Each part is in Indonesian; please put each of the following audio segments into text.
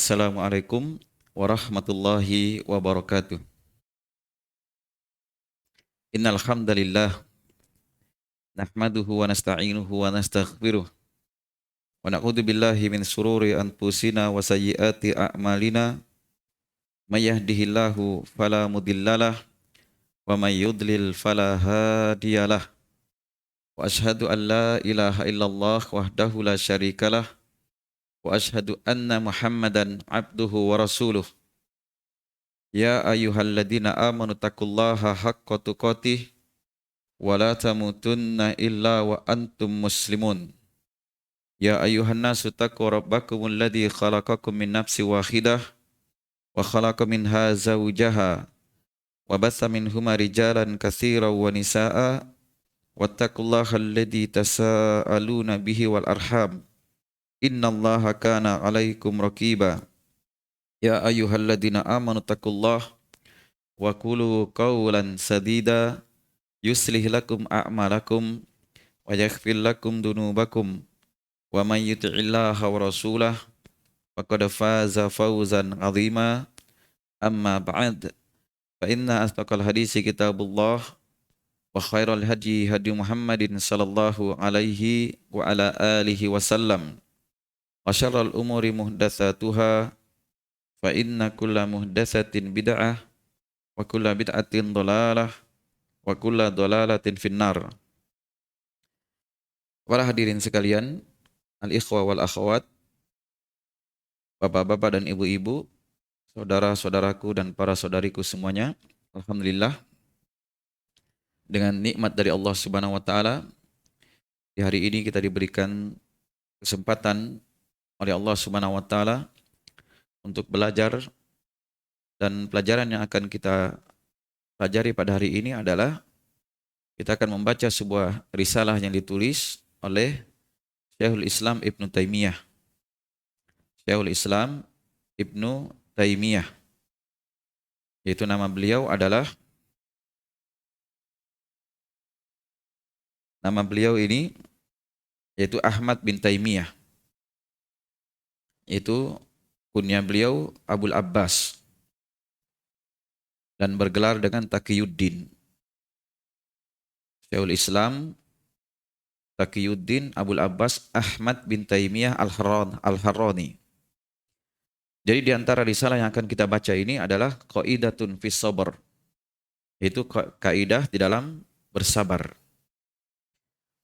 Assalamualaikum warahmatullahi wabarakatuh. Innal hamdalillah nahmaduhu wa nasta'inuhu wa nastaghfiruh wa na'udzu billahi min shururi anfusina wa sayyiati a'malina may yahdihillahu fala mudhillalah wa may yudlil fala hadiyalah wa asyhadu an la ilaha illallah wahdahu la syarikalah wa asyhadu anna Muhammadan abduhu wa rasuluh. Ya ayyuhalladzina amanu taqullaha haqqa tuqatih wa la tamutunna illa wa antum muslimun. Ya ayyuhan nasu taqu rabbakumul ladzi khalaqakum min nafsin wahidah wa khalaqa minha zawjaha wa batha minhuma rijalan katsiran wa nisaa'a wattaqullaha alladzi tasaaluna bihi wal arham innallaha kana 'alaikum raqiba. Ya ayyuhalladzina amanu taqullaha wa qulu qawlan sadida yuslih lakum a'malakum wa yaghfir lakum dunubakum wa may yuti'illaha wa rasulahu faqad faza fawzan 'azima. Amma ba'd, fa inna asdaqal hadisi kitabullah wa khairal hadi hadi Muhammadin sallallahu alaihi wa ala alihi wasallam wa syarral umuri muhdatsatuha fa inna kulla muhdatsatin bid'ah wa kulla bid'atin dhalalah wa kulla dhalalatin finnar. Para hadirin sekalian, al-ikhwa wal akhwat, bapak-bapak dan ibu-ibu, saudara-saudaraku dan para saudariku semuanya, alhamdulillah dengan nikmat dari Allah Subhanahu wa taala di hari ini kita diberikan kesempatan oleh Allah Subhanahu wa taala untuk belajar, dan pelajaran yang akan kita pelajari pada hari ini adalah kita akan membaca sebuah risalah yang ditulis oleh Syekhul Islam Ibnu Taimiyah. Syekhul Islam Ibnu Taimiyah, yaitu nama beliau ini yaitu Ahmad bin Taimiyah. Itu kunyah beliau Abul Abbas dan bergelar dengan Taqiyuddin. Syekhul Islam Taqiyuddin Abul Abbas Ahmad bin Taimiyah Al-Harrani. Jadi di antara risalah yang akan kita baca ini adalah Qaidatun fis Sabr, yaitu kaidah di dalam bersabar.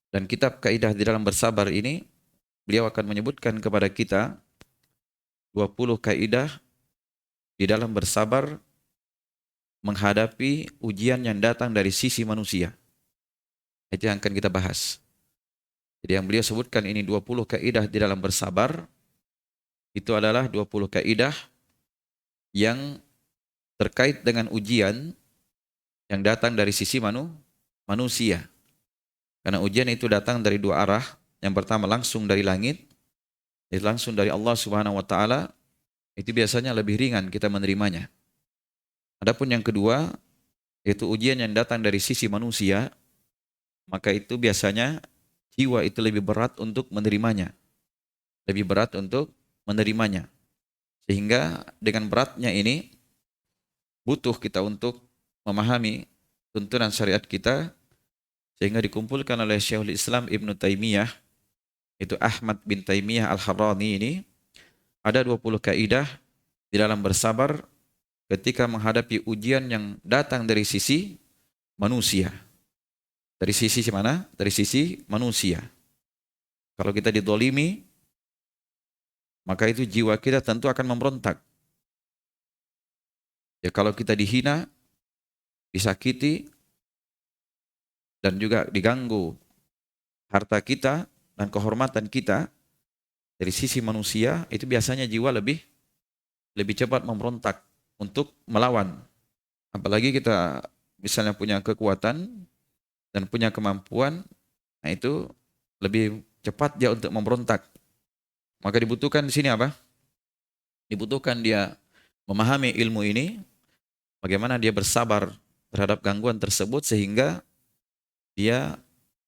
Dan kitab kaidah di dalam bersabar ini beliau akan menyebutkan kepada kita 20 kaidah di dalam bersabar menghadapi ujian yang datang dari sisi manusia. Itu yang akan kita bahas. Jadi yang beliau sebutkan ini 20 kaidah di dalam bersabar, itu adalah 20 kaidah yang terkait dengan ujian yang datang dari sisi manusia. Karena ujian itu datang dari dua arah. Yang pertama langsung dari langit, itu langsung dari Allah Subhanahu wa taala, itu biasanya lebih ringan kita menerimanya. Adapun yang kedua, yaitu ujian yang datang dari sisi manusia, maka itu biasanya jiwa itu lebih berat untuk menerimanya. Lebih berat untuk menerimanya. Sehingga dengan beratnya ini, butuh kita untuk memahami tuntunan syariat kita, sehingga dikumpulkan oleh Syekhul Islam Ibnu Taimiyah, itu Ahmad bin Taimiyah Al-Harrani ini, ada 20 kaidah di dalam bersabar ketika menghadapi ujian yang datang dari sisi manusia. Dari sisi mana? Dari sisi manusia. Kalau kita didolimi, maka itu jiwa kita tentu akan memberontak. Ya, kalau kita dihina, disakiti, dan juga diganggu harta kita dan kehormatan kita dari sisi manusia, itu biasanya jiwa lebih cepat memberontak untuk melawan. Apalagi kita misalnya punya kekuatan dan punya kemampuan, nah itu lebih cepat dia untuk memberontak. Maka dibutuhkan di sini apa? Dibutuhkan dia memahami ilmu ini, bagaimana dia bersabar terhadap gangguan tersebut sehingga dia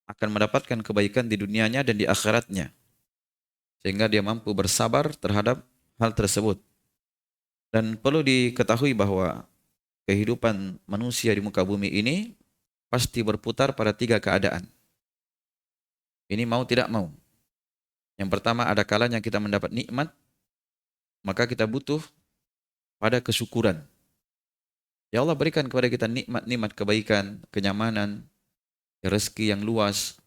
akan mendapatkan kebaikan di dunianya dan di akhiratnya. Sehingga dia mampu bersabar terhadap hal tersebut. Dan perlu diketahui bahwa kehidupan manusia di muka bumi ini pasti berputar pada 3 keadaan. Ini mau tidak mau. Yang pertama, ada kalanya kita mendapat nikmat, maka kita butuh pada kesyukuran. Ya Allah berikan kepada kita nikmat-nikmat kebaikan, kenyamanan, rezeki yang luas,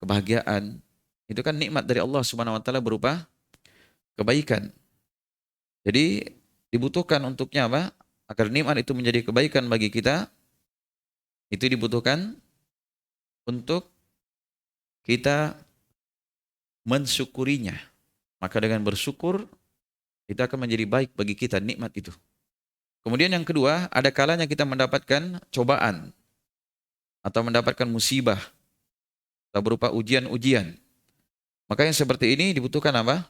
kebahagiaan. Itu kan nikmat dari Allah Subhanahu wa taala berupa kebaikan. Jadi dibutuhkan untuknya apa? Agar nikmat itu menjadi kebaikan bagi kita, itu dibutuhkan untuk kita mensyukurinya. Maka dengan bersyukur, itu akan menjadi baik bagi kita nikmat itu. Kemudian yang kedua, ada kalanya kita mendapatkan cobaan atau mendapatkan musibah atau berupa ujian-ujian. Maka yang seperti ini dibutuhkan apa?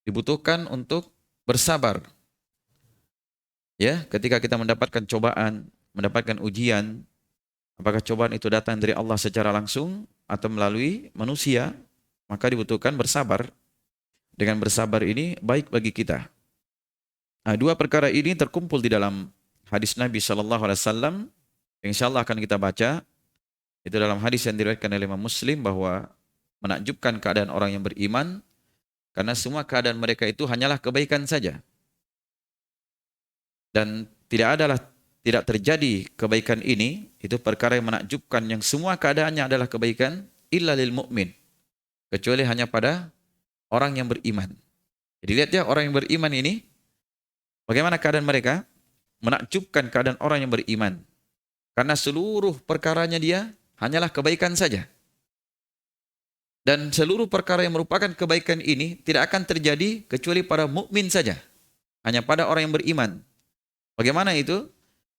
Dibutuhkan untuk bersabar. Ya, ketika kita mendapatkan cobaan, mendapatkan ujian, apakah cobaan itu datang dari Allah secara langsung atau melalui manusia, maka dibutuhkan bersabar. Dengan bersabar ini baik bagi kita. Nah, 2 perkara ini terkumpul di dalam hadis Nabi SAW, yang insyaallah akan kita baca. Itu dalam hadis yang diriwayatkan oleh Imam Muslim, bahwa menakjubkan keadaan orang yang beriman, karena semua keadaan mereka itu hanyalah kebaikan saja. Dan tidak terjadi kebaikan ini, itu perkara yang menakjubkan, yang semua keadaannya adalah kebaikan, illa lil mu'min. Kecuali hanya pada orang yang beriman. Jadi lihat ya, orang yang beriman ini, bagaimana keadaan mereka? Menakjubkan keadaan orang yang beriman. Karena seluruh perkaranya dia hanyalah kebaikan saja. Dan seluruh perkara yang merupakan kebaikan ini tidak akan terjadi kecuali pada mukmin saja. Hanya pada orang yang beriman. Bagaimana itu?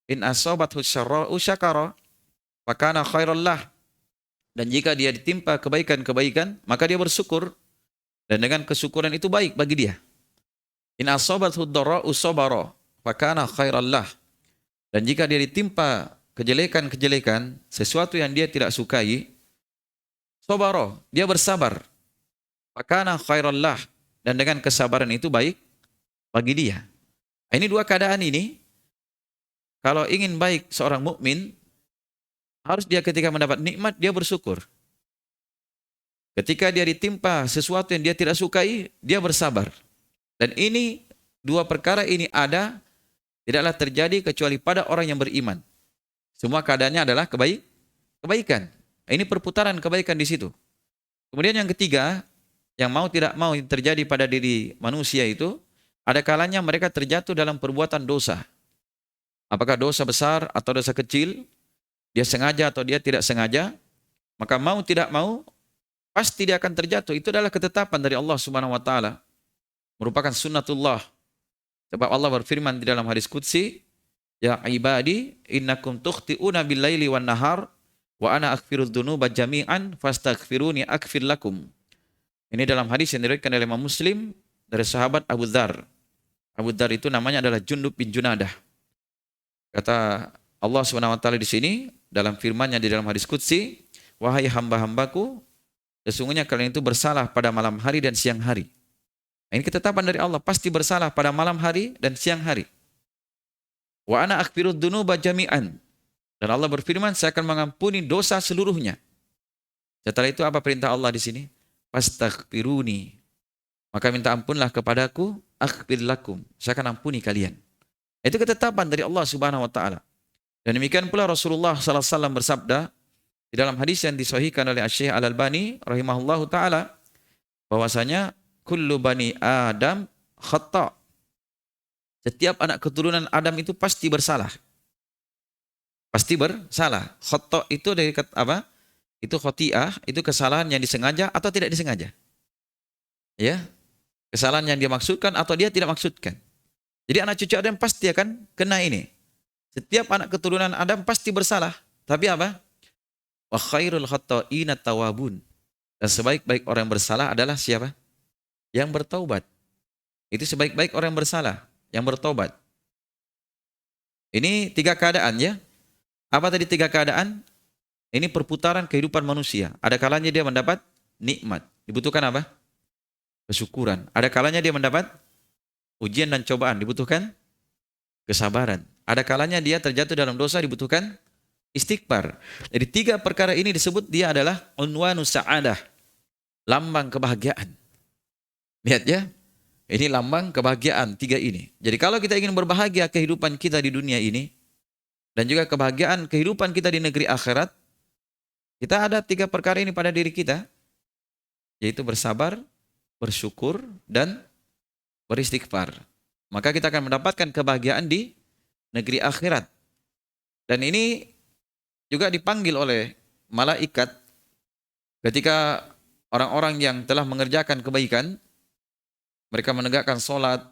In asabathu syarra'u syakara fakana khairal lah. Dan jika dia ditimpa kebaikan-kebaikan, maka dia bersyukur. Dan dengan kesyukuran itu baik bagi dia. In asabathu dharra'u sabara fakana khairal lah. Dan jika dia ditimpa kejelekan-kejelekan, sesuatu yang dia tidak sukai, sabara, dia bersabar. Fakana khairal lah. Dan dengan kesabaran itu baik bagi dia. Ini 2 keadaan ini, kalau ingin baik seorang mukmin, harus dia ketika mendapat nikmat, dia bersyukur. Ketika dia ditimpa sesuatu yang dia tidak sukai, dia bersabar. Dan ini 2 perkara ini ada, tidaklah terjadi kecuali pada orang yang beriman. Semua keadaannya adalah kebaikan. Ini perputaran kebaikan di situ. Kemudian yang ketiga, yang mau tidak mau terjadi pada diri manusia itu, ada kalanya mereka terjatuh dalam perbuatan dosa. Apakah dosa besar atau dosa kecil, dia sengaja atau dia tidak sengaja, maka mau tidak mau, pasti dia akan terjatuh. Itu adalah ketetapan dari Allah Subhanahu wa taala. Merupakan sunnatullah. Sebab Allah berfirman di dalam hadis qudsi, ya ibadi innakum tukhti'una bil-laili wan nahar wa ana aghfirudz dzunuba jami'an fastaghfiruni aghfir lakum. Ini dalam hadis yang diriwayatkan oleh Imam Muslim dari sahabat Abu Dzar. Abu Dzar itu namanya adalah Jundub bin Junadah. Kata Allah Subhanahu wa taala di sini dalam firman-Nya di dalam hadis qudsi, wahai hamba-hambaku, sesungguhnya kalian itu bersalah pada malam hari dan siang hari. Ini ketetapan dari Allah, pasti bersalah pada malam hari dan siang hari. Wa ana aghfirudz dzunuba jami'an. Dan Allah berfirman, saya akan mengampuni dosa seluruhnya. Setelah itu apa perintah Allah di sini? Fastaghfiruni. Maka minta ampunlah kepadaku, aghfir lakum. Saya akan ampuni kalian. Itu ketetapan dari Allah Subhanahu wa taala. Dan demikian pula Rasulullah sallallahu alaihi wasallam bersabda di dalam hadis yang disahihkan oleh Syekh Al-Albani rahimahullahu taala, bahwasanya kullu bani Adam khata'. Setiap anak keturunan Adam itu pasti bersalah. Pasti bersalah. Khata' itu dari kata apa? Itu khoti'ah, itu kesalahan yang disengaja atau tidak disengaja. Ya. Kesalahan yang dia maksudkan atau dia tidak maksudkan. Jadi anak cucu Adam pasti akan kena ini. Setiap anak keturunan Adam pasti bersalah. Tapi apa? Wa khairul khata'ina tawabun. Dan sebaik-baik orang yang bersalah adalah siapa? Yang bertaubat. Itu sebaik-baik orang yang bersalah, yang bertaubat. Ini 3 keadaan ya. Apa tadi 3 keadaan? Ini perputaran kehidupan manusia. Ada kalanya dia mendapat nikmat. Dibutuhkan apa? Kesyukuran. Ada kalanya dia mendapat Ujian dan cobaan dibutuhkan kesabaran. Ada kalanya dia terjatuh dalam dosa dibutuhkan istighfar. Jadi 3 perkara ini disebut dia adalah unwanus sa'adah, lambang kebahagiaan. Lihat ya, ini lambang kebahagiaan 3 ini. Jadi kalau kita ingin berbahagia kehidupan kita di dunia ini, dan juga kebahagiaan kehidupan kita di negeri akhirat, kita ada 3 perkara ini pada diri kita, yaitu bersabar, bersyukur, dan beristighfar. Maka kita akan mendapatkan kebahagiaan di negeri akhirat. Dan ini juga dipanggil oleh malaikat ketika orang-orang yang telah mengerjakan kebaikan, mereka menegakkan sholat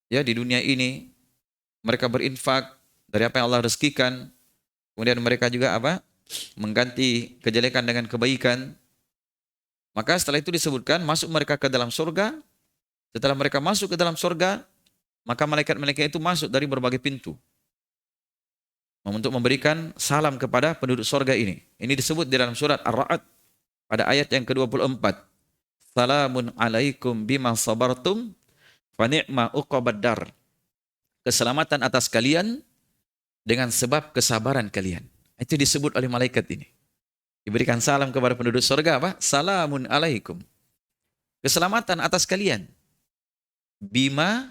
ya di dunia ini, mereka berinfak dari apa yang Allah rezekikan, kemudian mereka juga mengganti kejelekan dengan kebaikan. Maka setelah itu disebutkan masuk mereka ke dalam surga. Setelah mereka masuk ke dalam surga, maka malaikat-malaikat itu masuk dari berbagai pintu untuk memberikan salam kepada penduduk surga ini. Ini disebut di dalam surat Ar-Ra'd pada ayat yang ke-24. Salamun alaikum bima sabartum fa ni'ma uqbad dar. Keselamatan atas kalian dengan sebab kesabaran kalian. Itu disebut oleh malaikat ini. Diberikan salam kepada penduduk surga Salamun alaikum. Keselamatan atas kalian. Bima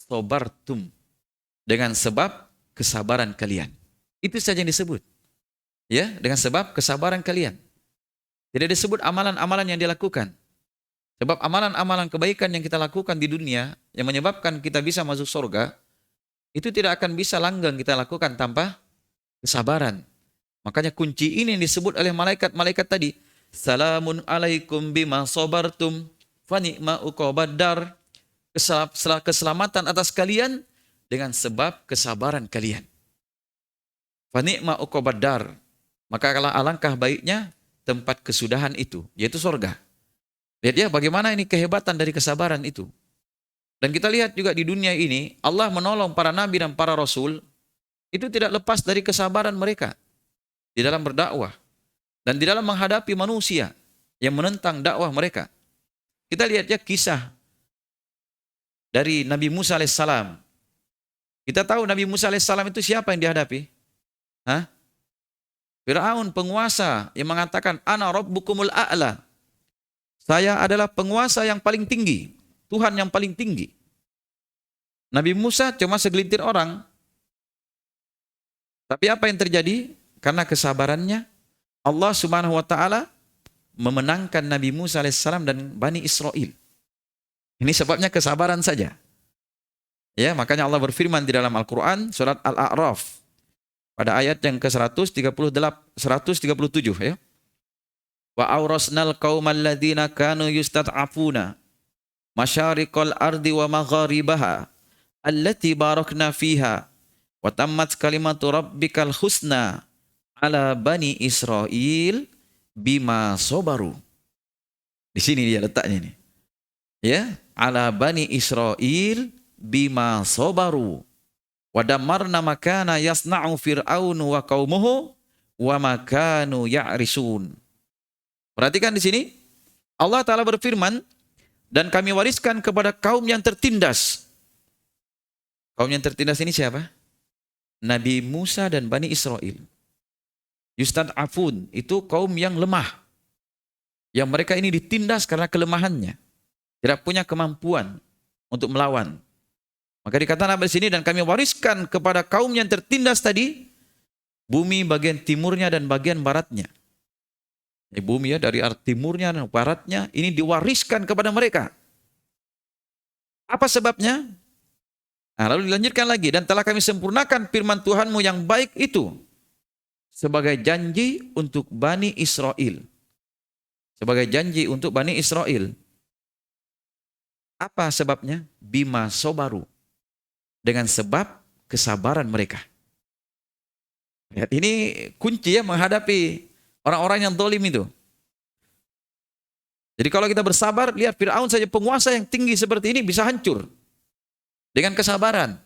sabartum. Dengan sebab kesabaran kalian. Itu saja yang disebut. Ya, dengan sebab kesabaran kalian. Tidak disebut amalan-amalan yang dilakukan. Sebab amalan-amalan kebaikan yang kita lakukan di dunia yang menyebabkan kita bisa masuk surga, itu tidak akan bisa langgeng kita lakukan tanpa kesabaran. Makanya kunci ini yang disebut oleh malaikat-malaikat tadi. Salamun alaikum bima sabartum fa ni'ma uqbad dar. Keselamatan atas kalian dengan sebab kesabaran kalian. Fa ni'ma uqbad dar. Maka alangkah baiknya tempat kesudahan itu, yaitu surga. Lihat ya bagaimana ini kehebatan dari kesabaran itu. Dan kita lihat juga di dunia ini, Allah menolong para nabi dan para rasul, itu tidak lepas dari kesabaran mereka di dalam berdakwah dan di dalam menghadapi manusia yang menentang dakwah mereka. Kita lihat ya kisah dari Nabi Musa alaihissalam. Kita tahu Nabi Musa alaihissalam itu siapa yang dihadapi? Fir'aun, penguasa yang mengatakan ana rabbukumul a'la. Saya adalah penguasa yang paling tinggi, Tuhan yang paling tinggi. Nabi Musa cuma segelintir orang. Tapi apa yang terjadi? Karena kesabarannya, Allah Subhanahu wa taala memenangkan Nabi Musa alaihissalam dan Bani Israel. Ini sebabnya kesabaran saja. Ya, makanya Allah berfirman di dalam Al-Qur'an surat Al-A'raf pada ayat yang ke-137 ya. Wa awrasnal qaumal ladzina kanu yustad'afuna masyariqal ardi wa magharibaha allati barakna fiha wa tammat kalimatu rabbikal husna ala bani Israil bima sabaru. Di sini dia letaknya ini. Ya, ala bani Israil bima sabaru. Wa damarna makana yasna'u fir'aunu wa qaumuhu wa makanu ya'risun. Perhatikan di sini Allah Ta'ala berfirman, dan kami wariskan kepada kaum yang tertindas. Kaum yang tertindas ini siapa? Nabi Musa dan Bani Israel. Yustad'afun, itu kaum yang lemah. Yang mereka ini ditindas karena kelemahannya. Tidak punya kemampuan untuk melawan. Maka dikatakan di sini, dan kami wariskan kepada kaum yang tertindas tadi, bumi bagian timurnya dan bagian baratnya. Ini bumi ya, dari arah timurnya dan baratnya, ini diwariskan kepada mereka. Apa sebabnya? Nah, lalu dilanjutkan lagi, dan telah kami sempurnakan firman Tuhanmu yang baik itu sebagai janji untuk Bani Israel. Sebagai janji untuk Bani Israel. Apa sebabnya? Bima sobaru. Dengan sebab kesabaran mereka. Lihat, ini kunci ya menghadapi orang-orang yang zalim itu. Jadi kalau kita bersabar, lihat Fir'aun saja penguasa yang tinggi seperti ini bisa hancur. Dengan kesabaran.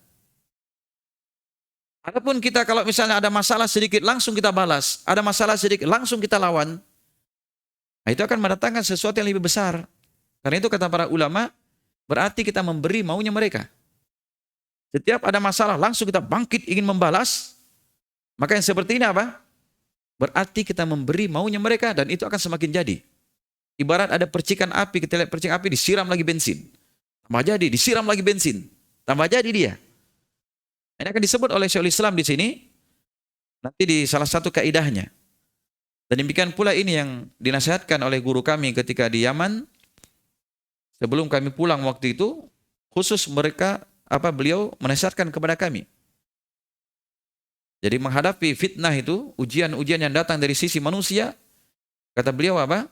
Adapun kita kalau misalnya ada masalah sedikit langsung kita balas. Ada masalah sedikit langsung kita lawan. Nah, itu akan mendatangkan sesuatu yang lebih besar. Karena itu kata para ulama, berarti kita memberi maunya mereka. Setiap ada masalah langsung kita bangkit ingin membalas. Maka yang seperti ini apa? Berarti kita memberi maunya mereka dan itu akan semakin jadi. Ibarat ada percikan api, kita lihat percikan api disiram lagi bensin. Tambah jadi, disiram lagi bensin. Tambah jadi dia. Ini akan disebut oleh Syekhul Islam di sini. Nanti di salah satu kaidahnya. Dan demikian pula ini yang dinasihatkan oleh guru kami ketika di Yaman. Sebelum kami pulang waktu itu, khusus beliau menasihatkan kepada kami. Jadi menghadapi fitnah itu, ujian-ujian yang datang dari sisi manusia, kata beliau apa?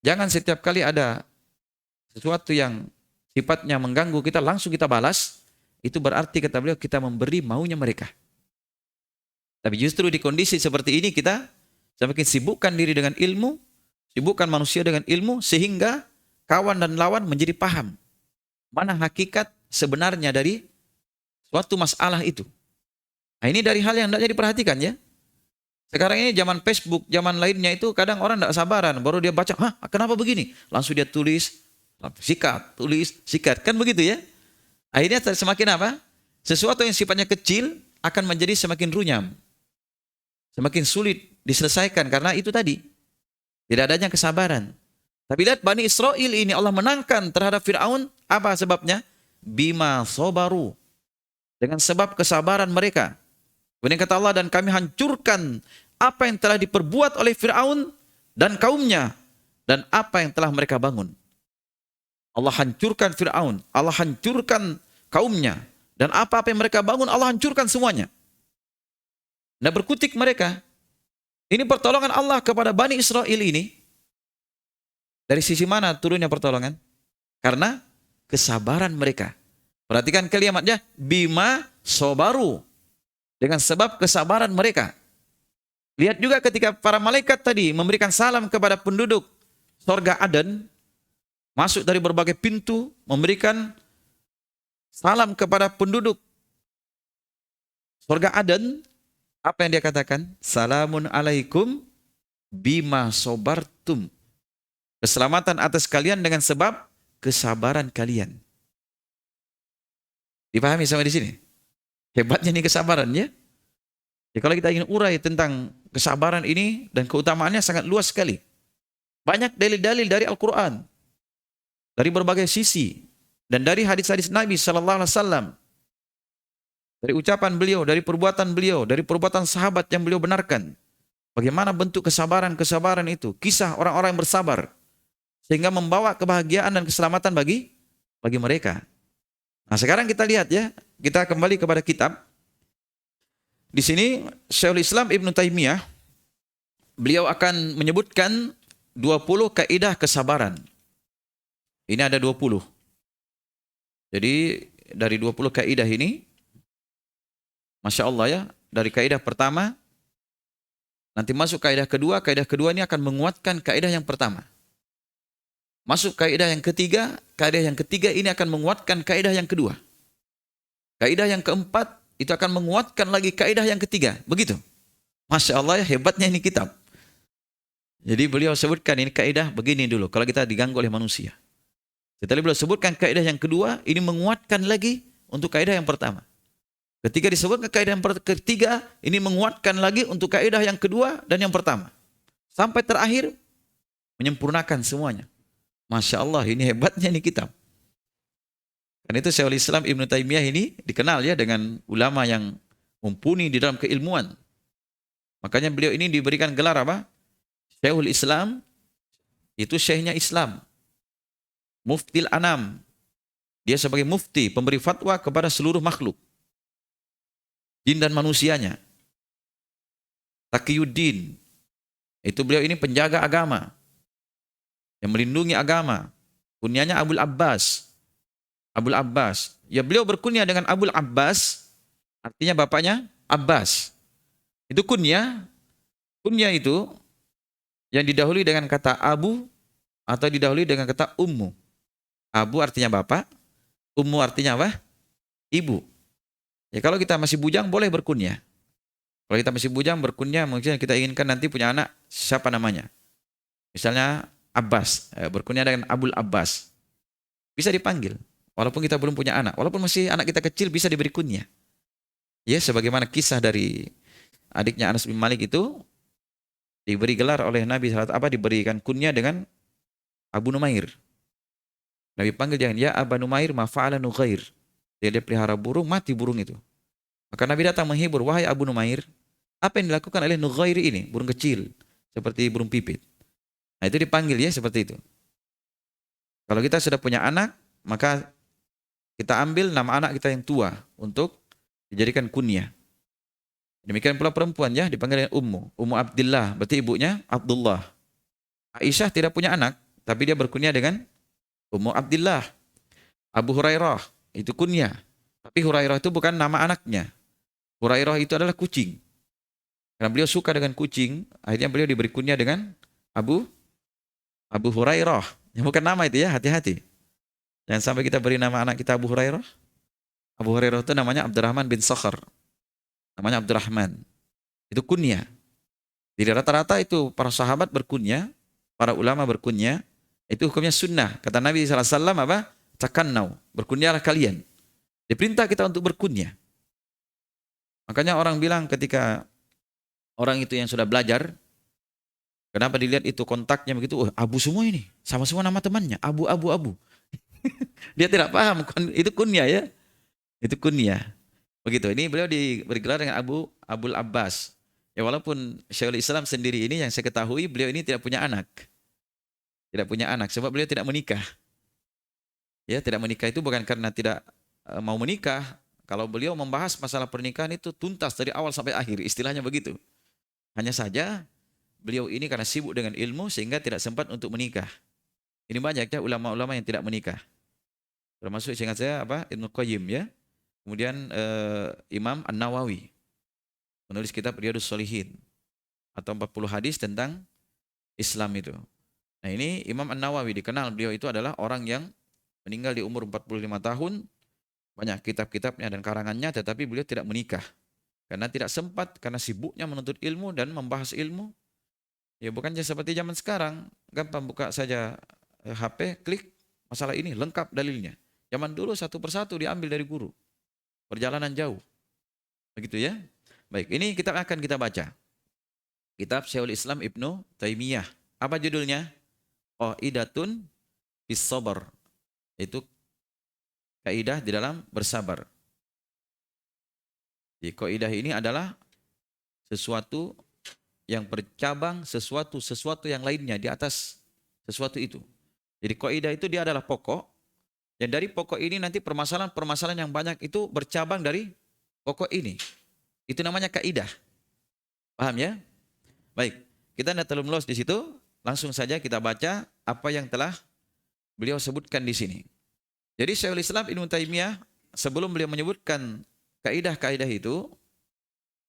Jangan setiap kali ada sesuatu yang sifatnya mengganggu kita, langsung kita balas. Itu berarti kata beliau kita memberi maunya mereka. Tapi justru di kondisi seperti ini kita semakin sibukkan diri dengan ilmu, sibukkan manusia dengan ilmu, sehingga kawan dan lawan menjadi paham mana hakikat sebenarnya dari suatu masalah itu. Nah, ini dari hal yang tidak diperhatikan ya. Sekarang ini zaman Facebook, zaman lainnya itu kadang orang tidak sabaran. Baru dia baca, hah kenapa begini? Langsung dia tulis, sikat. Kan begitu ya. Akhirnya semakin apa? Sesuatu yang sifatnya kecil akan menjadi semakin runyam. Semakin sulit diselesaikan karena itu tadi. Tidak adanya kesabaran. Tapi lihat Bani Israel ini Allah menangkan terhadap Fir'aun. Apa sebabnya? Bima sobaru. Dengan sebab kesabaran mereka. Kemudian kata Allah, dan kami hancurkan apa yang telah diperbuat oleh Fir'aun dan kaumnya. Dan apa yang telah mereka bangun. Allah hancurkan Fir'aun. Allah hancurkan kaumnya. Dan apa-apa yang mereka bangun Allah hancurkan semuanya. Nah berkutik mereka. Ini pertolongan Allah kepada Bani Israel ini. Dari sisi mana turunnya pertolongan? Karena kesabaran mereka. Perhatikan kalimatnya, bima sobaru. Dengan sebab kesabaran mereka. Lihat juga ketika para malaikat tadi memberikan salam kepada penduduk surga Aden, masuk dari berbagai pintu, memberikan salam kepada penduduk surga Aden, apa yang dia katakan? Salamun alaikum bima sobartum. Keselamatan atas kalian dengan sebab kesabaran kalian. Dipahami sampai di sini? Hebatnya nih kesabaran ya. Ya, kalau kita ingin urai tentang kesabaran ini dan keutamaannya sangat luas sekali. Banyak dalil-dalil dari Al-Quran. Dari berbagai sisi. Dan dari hadis-hadis Nabi SAW. Dari ucapan beliau, dari perbuatan beliau, dari perbuatan sahabat yang beliau benarkan. Bagaimana bentuk kesabaran-kesabaran itu. Kisah orang-orang yang bersabar. Sehingga membawa kebahagiaan dan keselamatan bagi mereka. Nah sekarang kita lihat ya. Kita kembali kepada kitab. Di sini Syekhul Islam Ibn Taimiyah. Beliau akan menyebutkan 20 kaidah kesabaran. Ini ada 20. Jadi dari 20 kaidah ini, Masya Allah ya, dari kaidah pertama, nanti masuk kaidah kedua ini akan menguatkan kaidah yang pertama. Masuk kaidah yang ketiga ini akan menguatkan kaidah yang kedua. Kaidah yang keempat, itu akan menguatkan lagi kaidah yang ketiga. Begitu. Masya Allah ya, hebatnya ini kitab. Jadi beliau sebutkan ini kaidah begini dulu, kalau kita diganggu oleh manusia. Setelah beliau sebutkan kaidah yang kedua, ini menguatkan lagi untuk kaidah yang pertama. Ketika disebutkan kaidah yang ketiga, ini menguatkan lagi untuk kaidah yang kedua dan yang pertama. Sampai terakhir, menyempurnakan semuanya. Masya Allah, ini hebatnya ini kitab. Dan itu Syekhul Islam Ibn Taimiyah ini dikenal ya dengan ulama yang mumpuni di dalam keilmuan. Makanya beliau ini diberikan gelar apa? Syekhul Islam, itu syekhnya Islam. Muftil Anam. Dia sebagai mufti, pemberi fatwa kepada seluruh makhluk. Jin dan manusianya. Taqiyuddin. Itu beliau ini penjaga agama. Yang melindungi agama. Kunyanya Abul Abbas. Abul Abbas. Ya beliau berkunyah dengan Abul Abbas. Artinya bapaknya Abbas. Itu kunyah. Kunyah itu yang didahului dengan kata Abu atau didahului dengan kata Ummu. Abu artinya bapak. Ummu artinya apa? Ibu. Ya kalau kita masih bujang boleh berkunyah. Kalau kita masih bujang berkunyah, mungkin kita inginkan nanti punya anak, siapa namanya? Misalnya Abbas, berkunyah dengan Abul Abbas. Bisa dipanggil. Walaupun kita belum punya anak, walaupun masih anak kita kecil bisa diberi kunyah. Ya, sebagaimana kisah dari adiknya Anas bin Malik itu diberi gelar oleh Nabi diberikan kunyah dengan Abu Numair. Nabi panggil jangan ya Abu Numair ma fa'ala Nughair. Dia pelihara burung, mati burung itu. Maka Nabi datang menghibur, wahai Abu Numair, apa yang dilakukan oleh Nughair ini, burung kecil seperti burung pipit. Nah, itu dipanggil ya seperti itu. Kalau kita sudah punya anak, maka kita ambil nama anak kita yang tua untuk dijadikan kunyah. Demikian pula perempuan ya dipanggil Ummu Abdillah, berarti ibunya Abdullah. Aisyah tidak punya anak, tapi dia berkunyah dengan Ummu Abdillah. Abu Hurairah itu kunyah, tapi Hurairah itu bukan nama anaknya. Hurairah itu adalah kucing. Karena beliau suka dengan kucing, akhirnya beliau diberi kunyah dengan Abu Hurairah. Yang bukan nama itu ya, hati-hati. Jangan sampai kita beri nama anak kita Abu Hurairah. Abu Hurairah itu namanya Abdurrahman bin Sakhar. Namanya Abdurrahman. Itu kunyah. Jadi rata-rata itu para sahabat berkunyah, para ulama berkunyah, itu hukumnya sunnah. Kata Nabi SAW apa? Takannau, berkunyahlah kalian. Diperintah kita untuk berkunyah. Makanya orang bilang ketika orang itu yang sudah belajar, kenapa dilihat itu kontaknya begitu, oh, Abu semua ini, sama semua nama temannya, Abu. Dia tidak paham, itu kunyah ya. Itu kunyah. Begitu. Ini beliau diberi gelar dengan Abul Abbas. Ya walaupun Syekhul Islam sendiri ini yang saya ketahui beliau ini tidak punya anak. Tidak punya anak sebab beliau tidak menikah. Ya, tidak menikah itu bukan karena tidak mau menikah. Kalau beliau membahas masalah pernikahan itu tuntas dari awal sampai akhir, istilahnya begitu. Hanya saja beliau ini karena sibuk dengan ilmu sehingga tidak sempat untuk menikah. Ini banyak ya ulama-ulama yang tidak menikah. Termasuk seingat saya Ibnu Qayyim ya. Kemudian Imam An-Nawawi menulis kitab Riyadhus Shalihin atau 40 hadis tentang Islam itu. Nah, ini Imam An-Nawawi dikenal beliau itu adalah orang yang meninggal di umur 45 tahun, banyak kitab-kitabnya dan karangannya, tetapi beliau tidak menikah. Karena tidak sempat, karena sibuknya menuntut ilmu dan membahas ilmu. Ya bukannya seperti zaman sekarang, gampang buka saja HP, klik masalah ini, lengkap dalilnya. Zaman dulu satu persatu diambil dari guru. Perjalanan jauh. Begitu ya. Baik, ini kitab akan kita baca. Kitab Syekhul Islam Ibnu Taimiyah. Apa judulnya? Qaidatun fis sabr. Itu kaidah di dalam bersabar. Jadi kaidah ini adalah sesuatu yang bercabang, sesuatu yang lainnya di atas sesuatu itu. Jadi kaidah itu dia adalah pokok, dan dari pokok ini nanti permasalahan-permasalahan yang banyak itu bercabang dari pokok ini. Itu namanya kaidah. Paham ya? Baik, kita tidak terlalu meluas di situ, langsung saja kita baca apa yang telah beliau sebutkan di sini. Jadi Syekhul Islam Ibnu Taimiyah sebelum beliau menyebutkan kaidah-kaidah itu,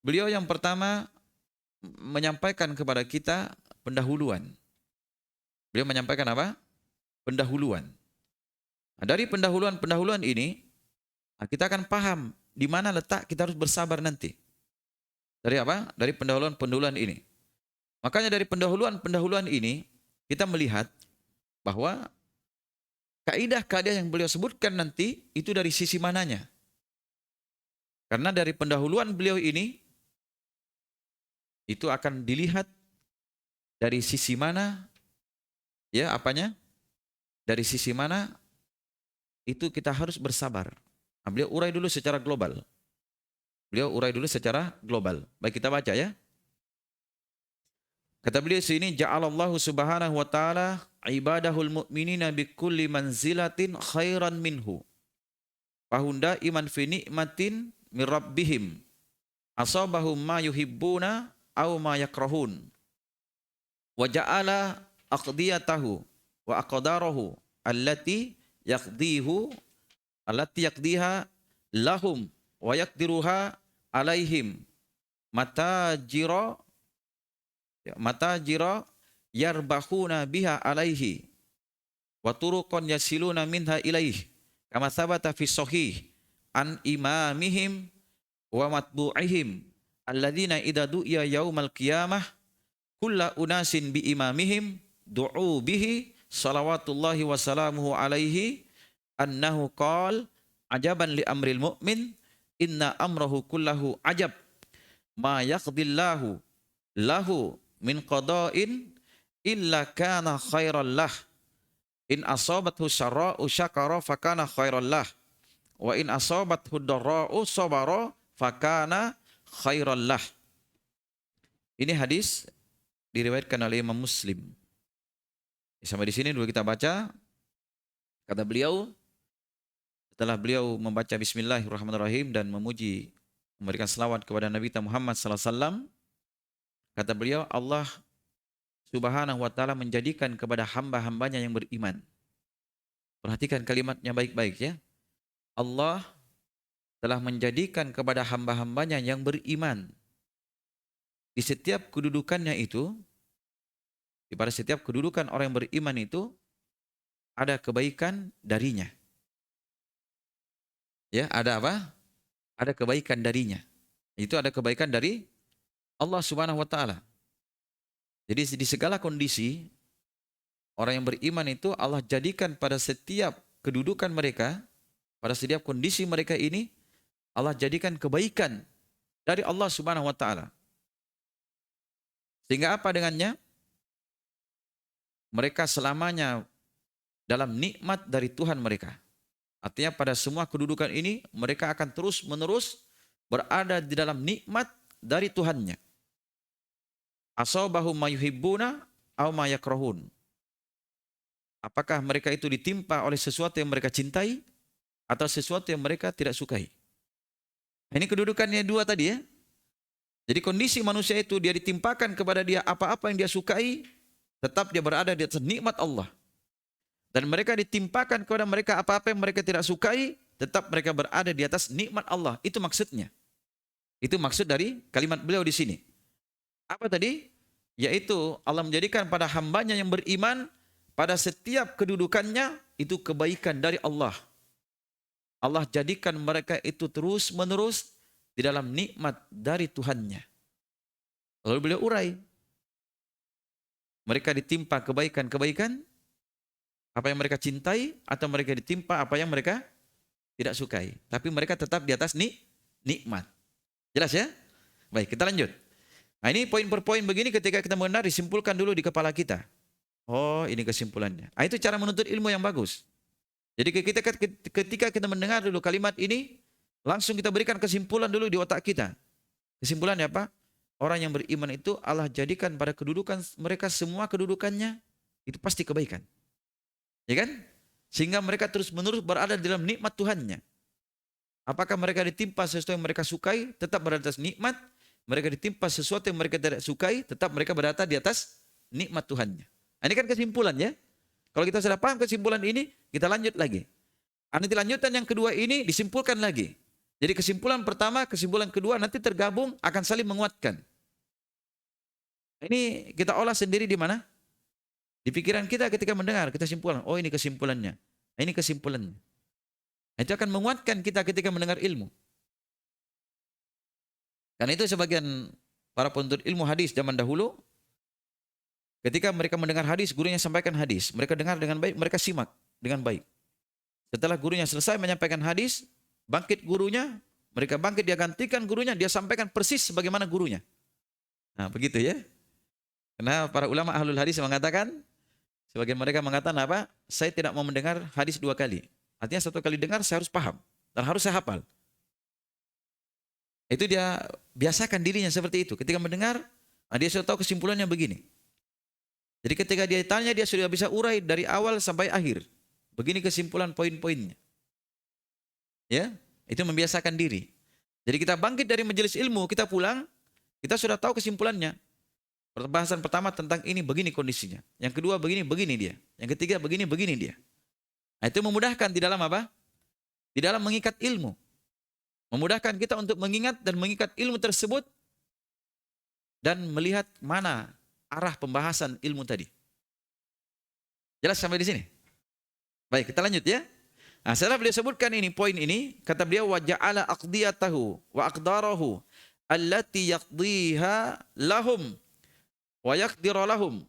beliau yang pertama menyampaikan kepada kita pendahuluan. Beliau menyampaikan apa? Pendahuluan. Nah, dari pendahuluan ini, kita akan paham di mana letak kita harus bersabar nanti. Dari apa? Dari pendahuluan ini. Makanya dari pendahuluan ini, kita melihat bahwa kaidah-kaidah yang beliau sebutkan nanti itu dari sisi mananya. Karena dari pendahuluan beliau ini itu akan dilihat dari sisi mana ya apanya? Dari sisi mana itu kita harus bersabar. Nah, beliau urai dulu secara global. Baik, kita baca ya. Kata beliau sini, ja'alallahu subhanahu wa ta'ala ibadahul mu'minina bikulli manzilatin khairan minhu. Fahunda iman fi ni'matin min rabbihim. Asabahum ma yuhibbuna au ma yakrahun. Wa ja'ala aqdiyatahu wa aqdarahu allati yaqdiha lahum wa yaqdiruha alaihim matajira yarbahuna biha alaihi wa turuqan yasiluna minha ilaih kama thabata fi sahih an imamihim wa matbu'ihim alladzina idza du'iya yaumal qiyamah kulla unasin bi imamihim du'u bihi salawatullahi wa salamuhu alaihi annahu qala ajaban li amril mu'min inna amrahu kullahu ajab ma yaqdillahu lahu min qada'in illa kana khairan lah in asabathu syarra'u syakara fakana khairan lah wa in asabathu dharra'u sabara fakana khairan lah. Ini hadis diriwayatkan oleh Imam Muslim. Sampai di sini dulu kita baca. Kata beliau, setelah beliau membaca Bismillahirrahmanirrahim dan memuji, memberikan selawat kepada Nabi Muhammad SAW, kata beliau, Allah Subhanahu wa ta'ala menjadikan kepada hamba-hambanya yang beriman. Perhatikan kalimatnya baik-baik ya. Allah telah menjadikan kepada hamba-hambanya yang beriman. Di setiap kedudukannya itu, pada setiap kedudukan orang yang beriman itu, ada kebaikan darinya. Ya, ada apa? Ada kebaikan darinya. Itu ada kebaikan dari Allah Subhanahu wa ta'ala. Jadi di segala kondisi, orang yang beriman itu Allah jadikan pada setiap kedudukan mereka, pada setiap kondisi mereka ini, Allah jadikan kebaikan dari Allah Subhanahu wa ta'ala. Sehingga apa dengannya? Mereka selamanya dalam nikmat dari Tuhan mereka. Artinya pada semua kedudukan ini mereka akan terus menerus berada di dalam nikmat dari Tuhannya. Asabahum ma yuhibbuna aw ma yakrahun. Apakah mereka itu ditimpa oleh sesuatu yang mereka cintai atau sesuatu yang mereka tidak sukai? Ini kedudukannya dua tadi ya. Jadi kondisi manusia itu dia ditimpakan kepada dia apa-apa yang dia sukai, tetap dia berada di atas nikmat Allah. Dan mereka ditimpakan kepada mereka apa-apa yang mereka tidak sukai, tetap mereka berada di atas nikmat Allah. Itu maksudnya. Itu maksud dari kalimat beliau di sini. Apa tadi? Yaitu Allah menjadikan pada hambanya yang beriman, pada setiap kedudukannya itu kebaikan dari Allah. Allah jadikan mereka itu terus menerus di dalam nikmat dari Tuhannya. Lalu beliau urai. Mereka ditimpa kebaikan-kebaikan, apa yang mereka cintai, atau mereka ditimpa apa yang mereka tidak sukai. Tapi mereka tetap di atas nikmat. Jelas ya? Baik, kita lanjut. Nah ini poin per poin begini ketika kita mengenal disimpulkan dulu di kepala kita. Oh ini kesimpulannya. Nah, itu cara menuntut ilmu yang bagus. Jadi ketika kita mendengar dulu kalimat ini, langsung kita berikan kesimpulan dulu di otak kita. Kesimpulannya apa? Orang yang beriman itu Allah jadikan pada kedudukan mereka semua kedudukannya itu pasti kebaikan. Ya kan? Sehingga mereka terus menerus berada di dalam nikmat Tuhannya. Apakah mereka ditimpa sesuatu yang mereka sukai, tetap berada di atas nikmat. Mereka ditimpa sesuatu yang mereka tidak sukai, tetap mereka berada di atas nikmat Tuhannya. Nah, ini kan kesimpulan ya. Kalau kita sudah paham kesimpulan ini, kita lanjut lagi. Nanti lanjutan yang kedua ini disimpulkan lagi. Jadi kesimpulan pertama, kesimpulan kedua nanti tergabung akan saling menguatkan. Ini kita olah sendiri di mana? Di pikiran kita ketika mendengar, kita simpulkan, oh ini kesimpulannya. Ini kesimpulannya. Itu akan menguatkan kita ketika mendengar ilmu. Karena itu sebagian para penuntut ilmu hadis zaman dahulu, ketika mereka mendengar hadis, gurunya sampaikan hadis. Mereka dengar dengan baik, mereka simak dengan baik. Setelah gurunya selesai menyampaikan hadis, bangkit gurunya, mereka bangkit, dia gantikan gurunya, dia sampaikan persis sebagaimana gurunya. Nah begitu ya. Karena para ulama ahlul hadis mengatakan, sebagian mereka mengatakan apa? Saya tidak mau mendengar hadis dua kali. Artinya satu kali dengar saya harus paham dan harus saya hafal. Itu dia biasakan dirinya seperti itu. Ketika mendengar, dia sudah tahu kesimpulannya begini. Jadi ketika dia tanya, dia sudah bisa urai dari awal sampai akhir. Begini kesimpulan poin-poinnya. Ya, itu membiasakan diri. Jadi kita bangkit dari majelis ilmu, kita pulang, kita sudah tahu kesimpulannya. Pembahasan pertama tentang ini begini kondisinya. Yang kedua begini dia. Yang ketiga begini dia. Nah, itu memudahkan di dalam apa? Di dalam mengikat ilmu. Memudahkan kita untuk mengingat dan mengikat ilmu tersebut dan melihat mana arah pembahasan ilmu tadi. Jelas sampai di sini? Baik, kita lanjut ya. Nah, setelah beliau sebutkan ini, poin ini, kata beliau, wa ja'ala aqdiyatahu wa aqdarahu allati yaqdiha lahum wa yaqdiru lahum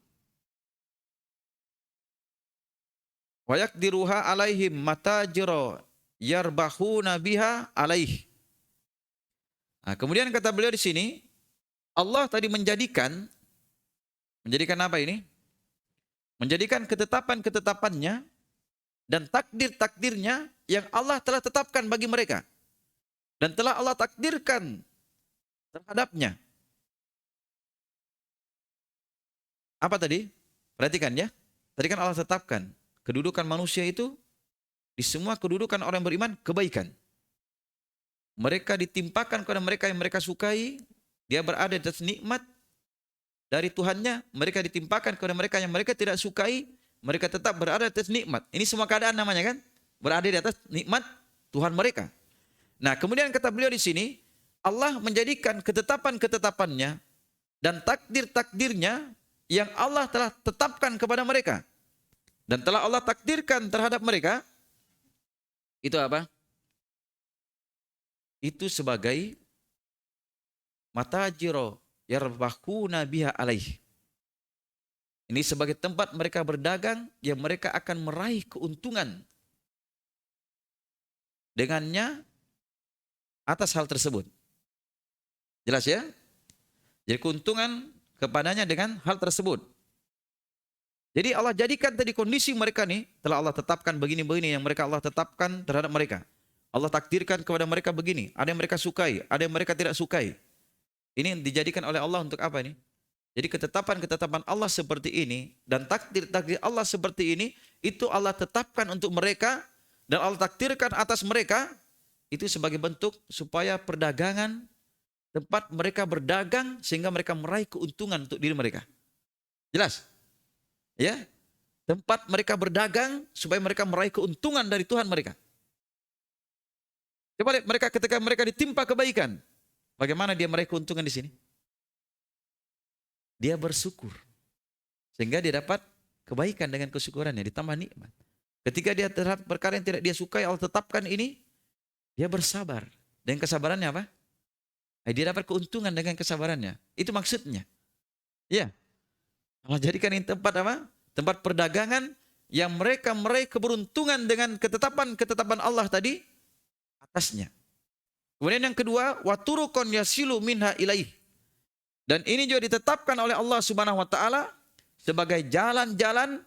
wa yaqdiruha alaihim matajira yarbahuna biha alaih. Nah, kemudian kata beliau di sini, Allah tadi menjadikan apa ini? Menjadikan ketetapan-ketetapannya dan takdir-takdirnya yang Allah telah tetapkan bagi mereka. Dan telah Allah takdirkan terhadapnya. Apa tadi? Perhatikan ya. Tadi kan Allah tetapkan kedudukan manusia itu di semua kedudukan orang beriman kebaikan. Mereka ditimpakan kepada mereka yang mereka sukai, dia berada di atas nikmat dari Tuhannya, mereka ditimpakan kepada mereka yang mereka tidak sukai, mereka tetap berada di atas nikmat. Ini semua keadaan namanya kan? Berada di atas nikmat Tuhan mereka. Nah, kemudian kata beliau di sini, Allah menjadikan ketetapan-ketetapannya dan takdir-takdirnya yang Allah telah tetapkan kepada mereka. Dan telah Allah takdirkan terhadap mereka, itu apa? Itu sebagai matajiro yarbahuna biha alaih. Ini sebagai tempat mereka berdagang yang mereka akan meraih keuntungan dengannya atas hal tersebut. Jelas ya? Jadi keuntungan kepadanya dengan hal tersebut. Jadi Allah jadikan tadi kondisi mereka nih, telah Allah tetapkan begini-begini yang mereka Allah tetapkan terhadap mereka. Allah takdirkan kepada mereka begini, ada yang mereka sukai, ada yang mereka tidak sukai. Ini yang dijadikan oleh Allah untuk apa ini? Jadi ketetapan-ketetapan Allah seperti ini dan takdir-takdir Allah seperti ini, itu Allah tetapkan untuk mereka dan Allah takdirkan atas mereka, itu sebagai bentuk supaya perdagangan, tempat mereka berdagang sehingga mereka meraih keuntungan untuk diri mereka. Jelas? Ya? Tempat mereka berdagang supaya mereka meraih keuntungan dari Tuhan mereka. Coba lihat mereka ketika mereka ditimpa kebaikan, bagaimana dia meraih keuntungan di sini? Dia bersyukur. Sehingga dia dapat kebaikan dengan kesyukurannya, ditambah nikmat. Ketika dia terhadap perkara yang tidak dia sukai, Allah tetapkan ini, dia bersabar. Dengan kesabarannya apa? Dia dapat keuntungan dengan kesabarannya. Itu maksudnya. Ya. Allah jadikan ini tempat apa? Tempat perdagangan yang mereka meraih keberuntungan dengan ketetapan-ketetapan Allah tadi atasnya. Kemudian yang kedua, waturukon yasilu minha ilaih. Dan ini juga ditetapkan oleh Allah Subhanahu wa taala sebagai jalan-jalan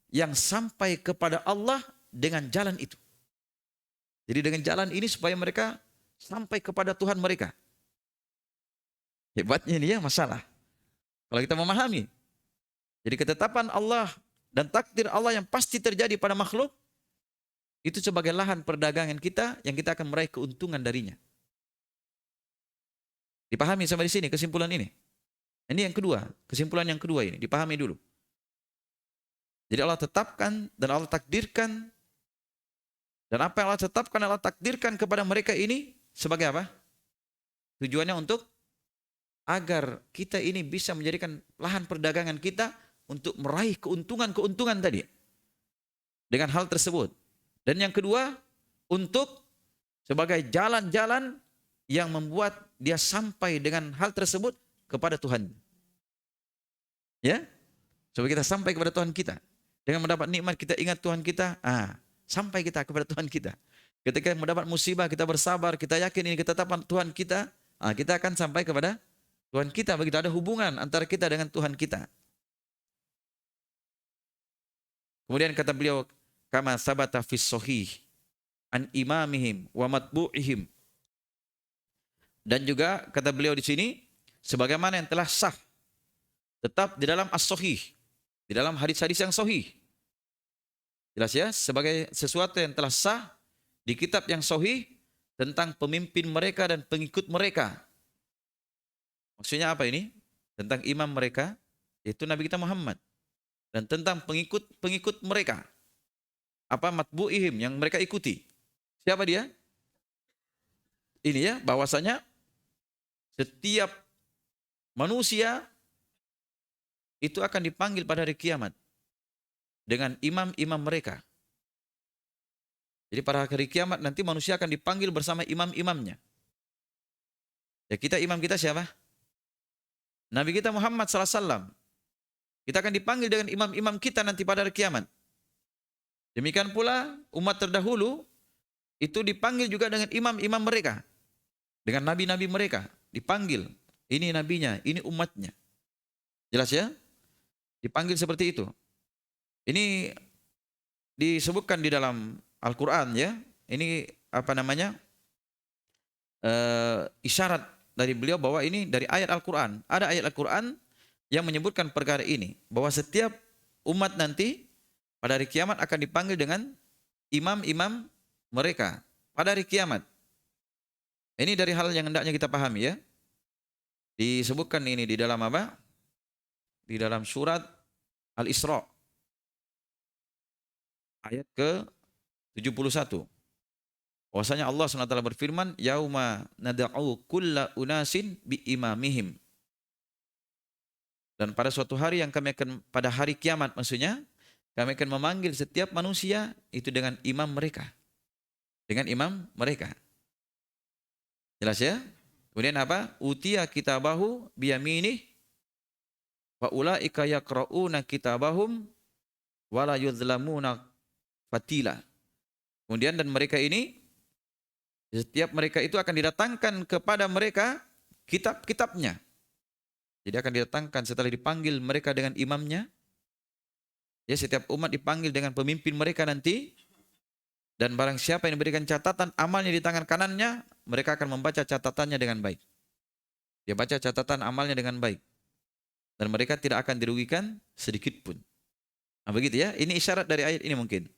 yang sampai kepada Allah dengan jalan itu. Jadi dengan jalan ini supaya mereka sampai kepada Tuhan mereka. Hebatnya ini ya masalah. Kalau kita memahami. Jadi ketetapan Allah dan takdir Allah yang pasti terjadi pada makhluk, itu sebagai lahan perdagangan kita yang kita akan meraih keuntungan darinya. Dipahami sampai di sini kesimpulan ini. Ini yang kedua, kesimpulan yang kedua ini, dipahami dulu. Jadi Allah tetapkan dan Allah takdirkan, dan apa yang Allah tetapkan, Allah takdirkan kepada mereka ini sebagai apa? Tujuannya untuk agar kita ini bisa menjadikan lahan perdagangan kita untuk meraih keuntungan-keuntungan tadi. Dengan hal tersebut. Dan yang kedua, untuk sebagai jalan-jalan yang membuat dia sampai dengan hal tersebut kepada Tuhan. Ya? Supaya kita sampai kepada Tuhan kita. Dengan mendapat nikmat kita ingat Tuhan kita, sampai kita kepada Tuhan kita. Ketika mendapat musibah kita bersabar, kita yakin ini ketetapan Tuhan kita, kita akan sampai kepada Tuhan kita. Begitu ada hubungan antara kita dengan Tuhan kita. Kemudian kata beliau, kama sabata fis sahih an imamihim wa matbu'ihim. Dan juga kata beliau di sini, sebagaimana yang telah sah tetap di dalam as-sahih, di dalam hadis-hadis yang sahih. Jelas ya, sebagai sesuatu yang telah sah di kitab yang sahih tentang pemimpin mereka dan pengikut mereka. Maksudnya apa ini? Tentang imam mereka, yaitu Nabi kita Muhammad. Dan tentang pengikut-pengikut mereka. Apa matbu'ihim yang mereka ikuti. Siapa dia? Ini ya, bahwasanya setiap manusia itu akan dipanggil pada hari kiamat dengan imam-imam mereka. Jadi pada hari kiamat nanti manusia akan dipanggil bersama imam-imamnya. Ya kita imam kita siapa? Nabi kita Muhammad SAW. Kita akan dipanggil dengan imam-imam kita nanti pada hari kiamat. Demikian pula umat terdahulu itu dipanggil juga dengan imam-imam mereka, dengan nabi-nabi mereka, dipanggil. Ini nabinya, ini umatnya. Jelas ya? Dipanggil seperti itu. Ini disebutkan di dalam Al-Quran ya. Ini apa namanya? Isyarat dari beliau bahwa ini dari ayat Al-Quran. Ada ayat Al-Quran yang menyebutkan perkara ini. Bahwa setiap umat nanti pada hari kiamat akan dipanggil dengan imam-imam mereka. Pada hari kiamat. Ini dari hal yang hendaknya kita pahami ya. Disebutkan ini di dalam apa? Di dalam surat Al-Isra. Ayat ke-71. Bahwasanya Allah SWT berfirman, Yauma nada'u kulla unasin bi imamihim. Dan pada suatu hari yang kami akan, pada hari kiamat maksudnya, kami akan memanggil setiap manusia itu dengan imam mereka. Dengan imam mereka. Jelas ya? Kemudian apa? Utiya kitabahu biyaminih wa ulaika yaqra'una kitabahum wa la yuzlamuna fatila. Kemudian dan mereka ini, setiap mereka itu akan didatangkan kepada mereka kitab-kitabnya. Jadi akan didatangkan setelah dipanggil mereka dengan imamnya. Ya, setiap umat dipanggil dengan pemimpin mereka nanti. Dan barang siapa yang diberikan catatan amalnya di tangan kanannya, mereka akan membaca catatannya dengan baik. Dia baca catatan amalnya dengan baik. Dan mereka tidak akan dirugikan sedikit pun. Nah begitu ya, ini isyarat dari ayat ini mungkin.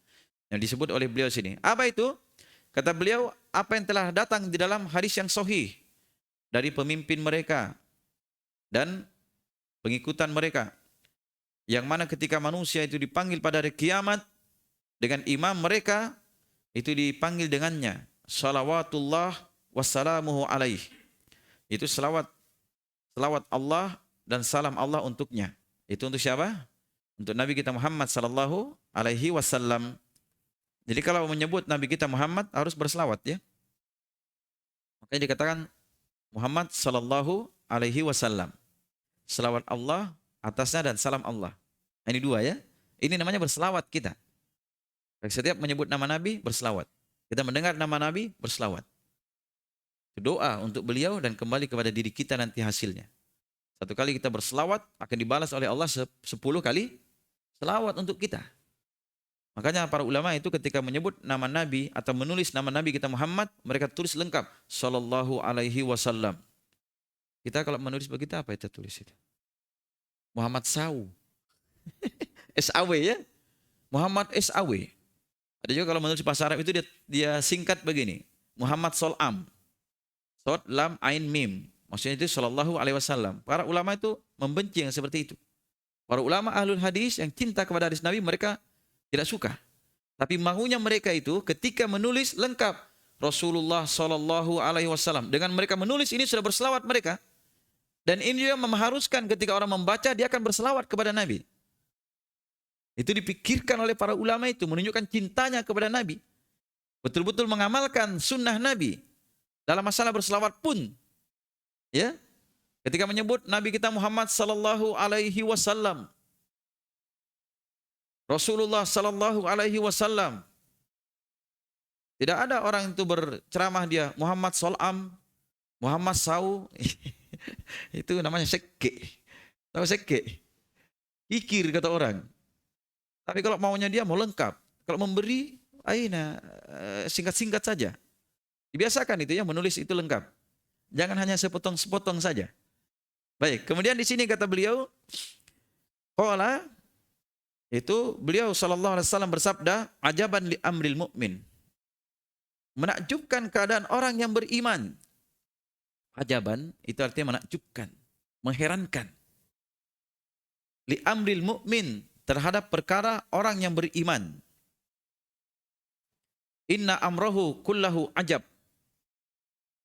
Yang disebut oleh beliau sini. Apa itu? Kata beliau, apa yang telah datang di dalam hadis yang sahih dari pemimpin mereka dan pengikutan mereka. Yang mana ketika manusia itu dipanggil pada hari kiamat dengan imam mereka, itu dipanggil dengannya. Salawatullah wassalamuhu alaih. Itu selawat Allah dan salam Allah untuknya. Itu untuk siapa? Untuk Nabi kita Muhammad sallallahu alaihi wasallam. Jadi kalau menyebut Nabi kita Muhammad harus berselawat ya. Makanya dikatakan Muhammad sallallahu alaihi wasallam. Selawat Allah atasnya dan salam Allah. Ini dua ya. Ini namanya berselawat kita. Setiap menyebut nama Nabi berselawat. Kita mendengar nama Nabi berselawat. Doa untuk beliau dan kembali kepada diri kita nanti hasilnya. Satu kali kita berselawat akan dibalas oleh Allah 10 kali selawat untuk kita. Makanya para ulama itu ketika menyebut nama Nabi atau menulis nama Nabi kita Muhammad, mereka tulis lengkap sallallahu alaihi wasallam. Kita kalau menulis begitu apa kita tulis itu? Muhammad SAW. SAW ya. Muhammad SAW. Ada juga kalau menulis bahasa Arab itu dia singkat begini. Muhammad Sol'am. Sod, lam, ain, mim. Maksudnya itu sallallahu alaihi wasallam. Para ulama itu membenci yang seperti itu. Para ulama ahlul hadis yang cinta kepada hadis Nabi mereka tidak suka. Tapi maunya mereka itu ketika menulis lengkap Rasulullah sallallahu alaihi wasallam. Dengan mereka menulis ini sudah berselawat mereka. Dan ini juga mengharuskan ketika orang membaca dia akan berselawat kepada Nabi. Itu dipikirkan oleh para ulama itu menunjukkan cintanya kepada Nabi. Betul-betul mengamalkan sunnah Nabi. Dalam masalah berselawat pun. Ya. Ketika menyebut Nabi kita Muhammad sallallahu alaihi wasallam. Rasulullah sallallahu alaihi wasallam. Tidak ada orang itu berceramah dia Muhammad Sol'am, Muhammad Sau. Itu namanya sekke. Tahu sekke? Kikir kata orang. Tapi kalau maunya dia mau lengkap. Kalau memberi, aina singkat-singkat saja. Dibiasakan itu ya menulis itu lengkap. Jangan hanya sepotong-sepotong saja. Baik, kemudian di sini kata beliau, qala itu beliau sallallahu alaihi wasallam bersabda, ajaban li amril mu'min. Menakjubkan keadaan orang yang beriman. Ajaban itu artinya menakjubkan, mengherankan. Li amril mu'min terhadap perkara orang yang beriman. Inna amrohu kullahu ajab.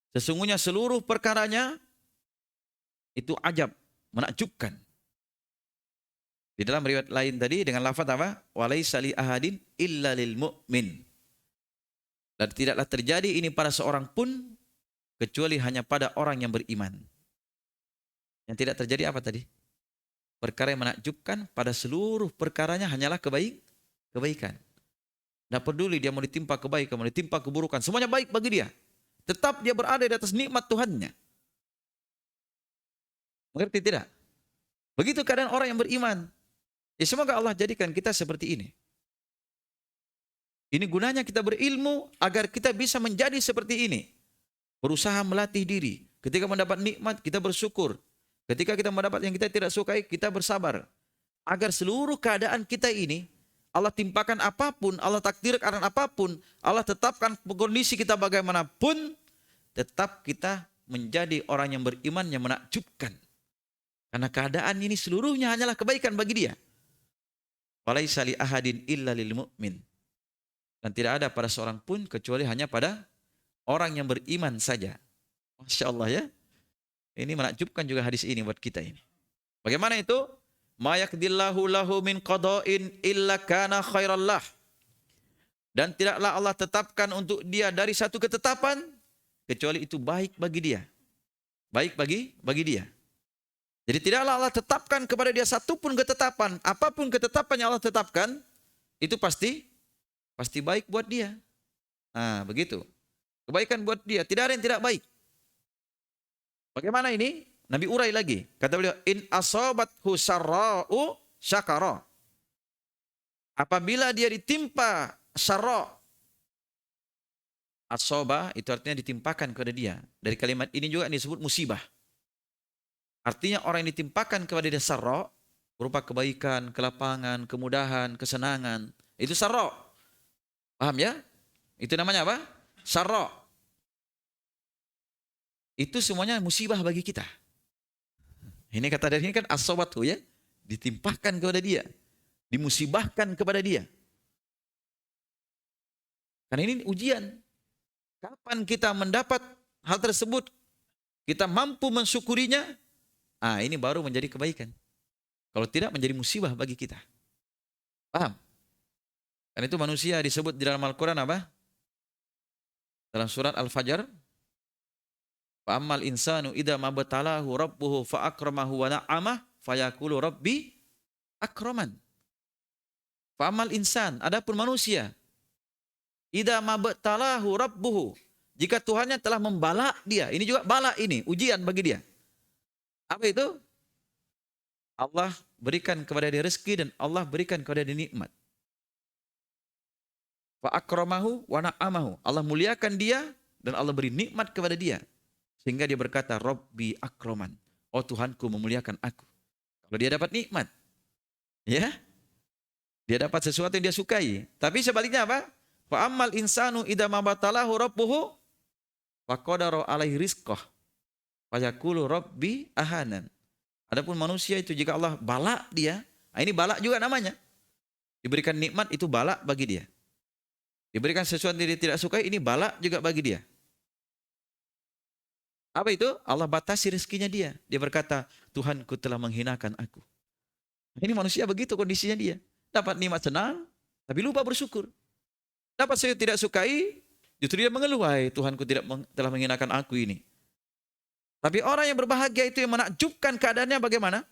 Sesungguhnya seluruh perkaranya itu ajab, menakjubkan. Di dalam riwayat lain tadi dengan lafaz apa? Walaisa li ahadin illa lil mu'min. Dan tidaklah terjadi ini pada seorang pun kecuali hanya pada orang yang beriman. Yang tidak terjadi apa tadi? Perkara yang menakjubkan pada seluruh perkaranya hanyalah kebaikan. Tidak peduli dia mau ditimpa kebaikan, mau ditimpa keburukan. Semuanya baik bagi dia. Tetap dia berada di atas nikmat Tuhannya. Mengerti tidak? Begitu keadaan orang yang beriman. Ya semoga Allah jadikan kita seperti ini. Ini gunanya kita berilmu agar kita bisa menjadi seperti ini. Berusaha melatih diri. Ketika mendapat nikmat, kita bersyukur. Ketika kita mendapat yang kita tidak sukai, kita bersabar. Agar seluruh keadaan kita ini, Allah timpakan apapun, Allah takdirkan apapun, Allah tetapkan kondisi kita bagaimanapun, tetap kita menjadi orang yang beriman yang menakjubkan. Karena keadaan ini seluruhnya hanyalah kebaikan bagi dia. Walaisa li ahadin illa lil mu'min. Dan tidak ada pada seorang pun kecuali hanya pada orang yang beriman saja. Masya Allah ya. Ini menakjubkan juga hadis ini buat kita ini. Bagaimana itu? Ma yakdillahu lahu min qada'in illa kana khairallah. Dan tidaklah Allah tetapkan untuk dia dari satu ketetapan kecuali itu baik bagi dia. Baik bagi dia. Jadi tidaklah Allah tetapkan kepada dia satu pun ketetapan. Apapun ketetapan yang Allah tetapkan, itu pasti baik buat dia. Nah, begitu. Kebaikan buat dia. Tidak ada yang tidak baik. Bagaimana ini? Nabi urai lagi. Kata beliau, in asabathu syarra'u syakara. Apabila dia ditimpa syarra'. Asoba itu artinya ditimpakan kepada dia. Dari kalimat ini juga disebut musibah. Artinya orang yang ditimpakan kepada dia syarra' berupa kebaikan, kelapangan, kemudahan, kesenangan. Itu syarra'. Paham ya? Itu namanya apa? Syarra'. Itu semuanya musibah bagi kita. Ini kata dari ini kan as-sawatu ya. Ditimpahkan kepada dia. Dimusibahkan kepada dia. Karena ini ujian. Kapan kita mendapat hal tersebut, kita mampu mensyukurinya, ini baru menjadi kebaikan. Kalau tidak menjadi musibah bagi kita. Paham? Karena itu manusia disebut di dalam Al-Quran apa? Dalam surat Al-Fajr, fa'ammal insanu idza mabtalahu rabbuhu fa'akramahu wa na'amah fayaqulu rabbi akraman. Fa'ammal insan, adapun manusia, idza mabtalahu rabbuhu, jika Tuhannya telah membalak dia, ini juga balak ini, ujian bagi dia. Apa itu? Allah berikan kepada dia rezeki dan Allah berikan kepada dia nikmat. Fa akramahu wa na'amahu. Allah muliakan dia dan Allah beri nikmat kepada dia. Sehingga dia berkata, Rabbi akraman. Oh Tuhanku memuliakan aku. Kalau dia dapat nikmat. Ya. Dia dapat sesuatu yang dia sukai. Tapi sebaliknya apa? Fa ammal insanu idza mabtalahu rabbuhu fa qadara alaihi rizqah. Fa yaqulu Rabbi ahanan. Adapun manusia itu jika Allah balak dia, ini balak juga namanya. Diberikan nikmat itu balak bagi dia. Diberikan sesuatu yang dia tidak sukai, ini balak juga bagi dia. Apa itu? Allah batasi rezekinya dia. Dia berkata, Tuhanku telah menghinakan aku. Ini manusia begitu kondisinya dia. Dapat nikmat senang, tapi lupa bersyukur. Dapat saya tidak sukai, justru dia mengeluh, Tuhanku telah menghinakan aku ini. Tapi orang yang berbahagia itu yang menakjubkan keadaannya bagaimana?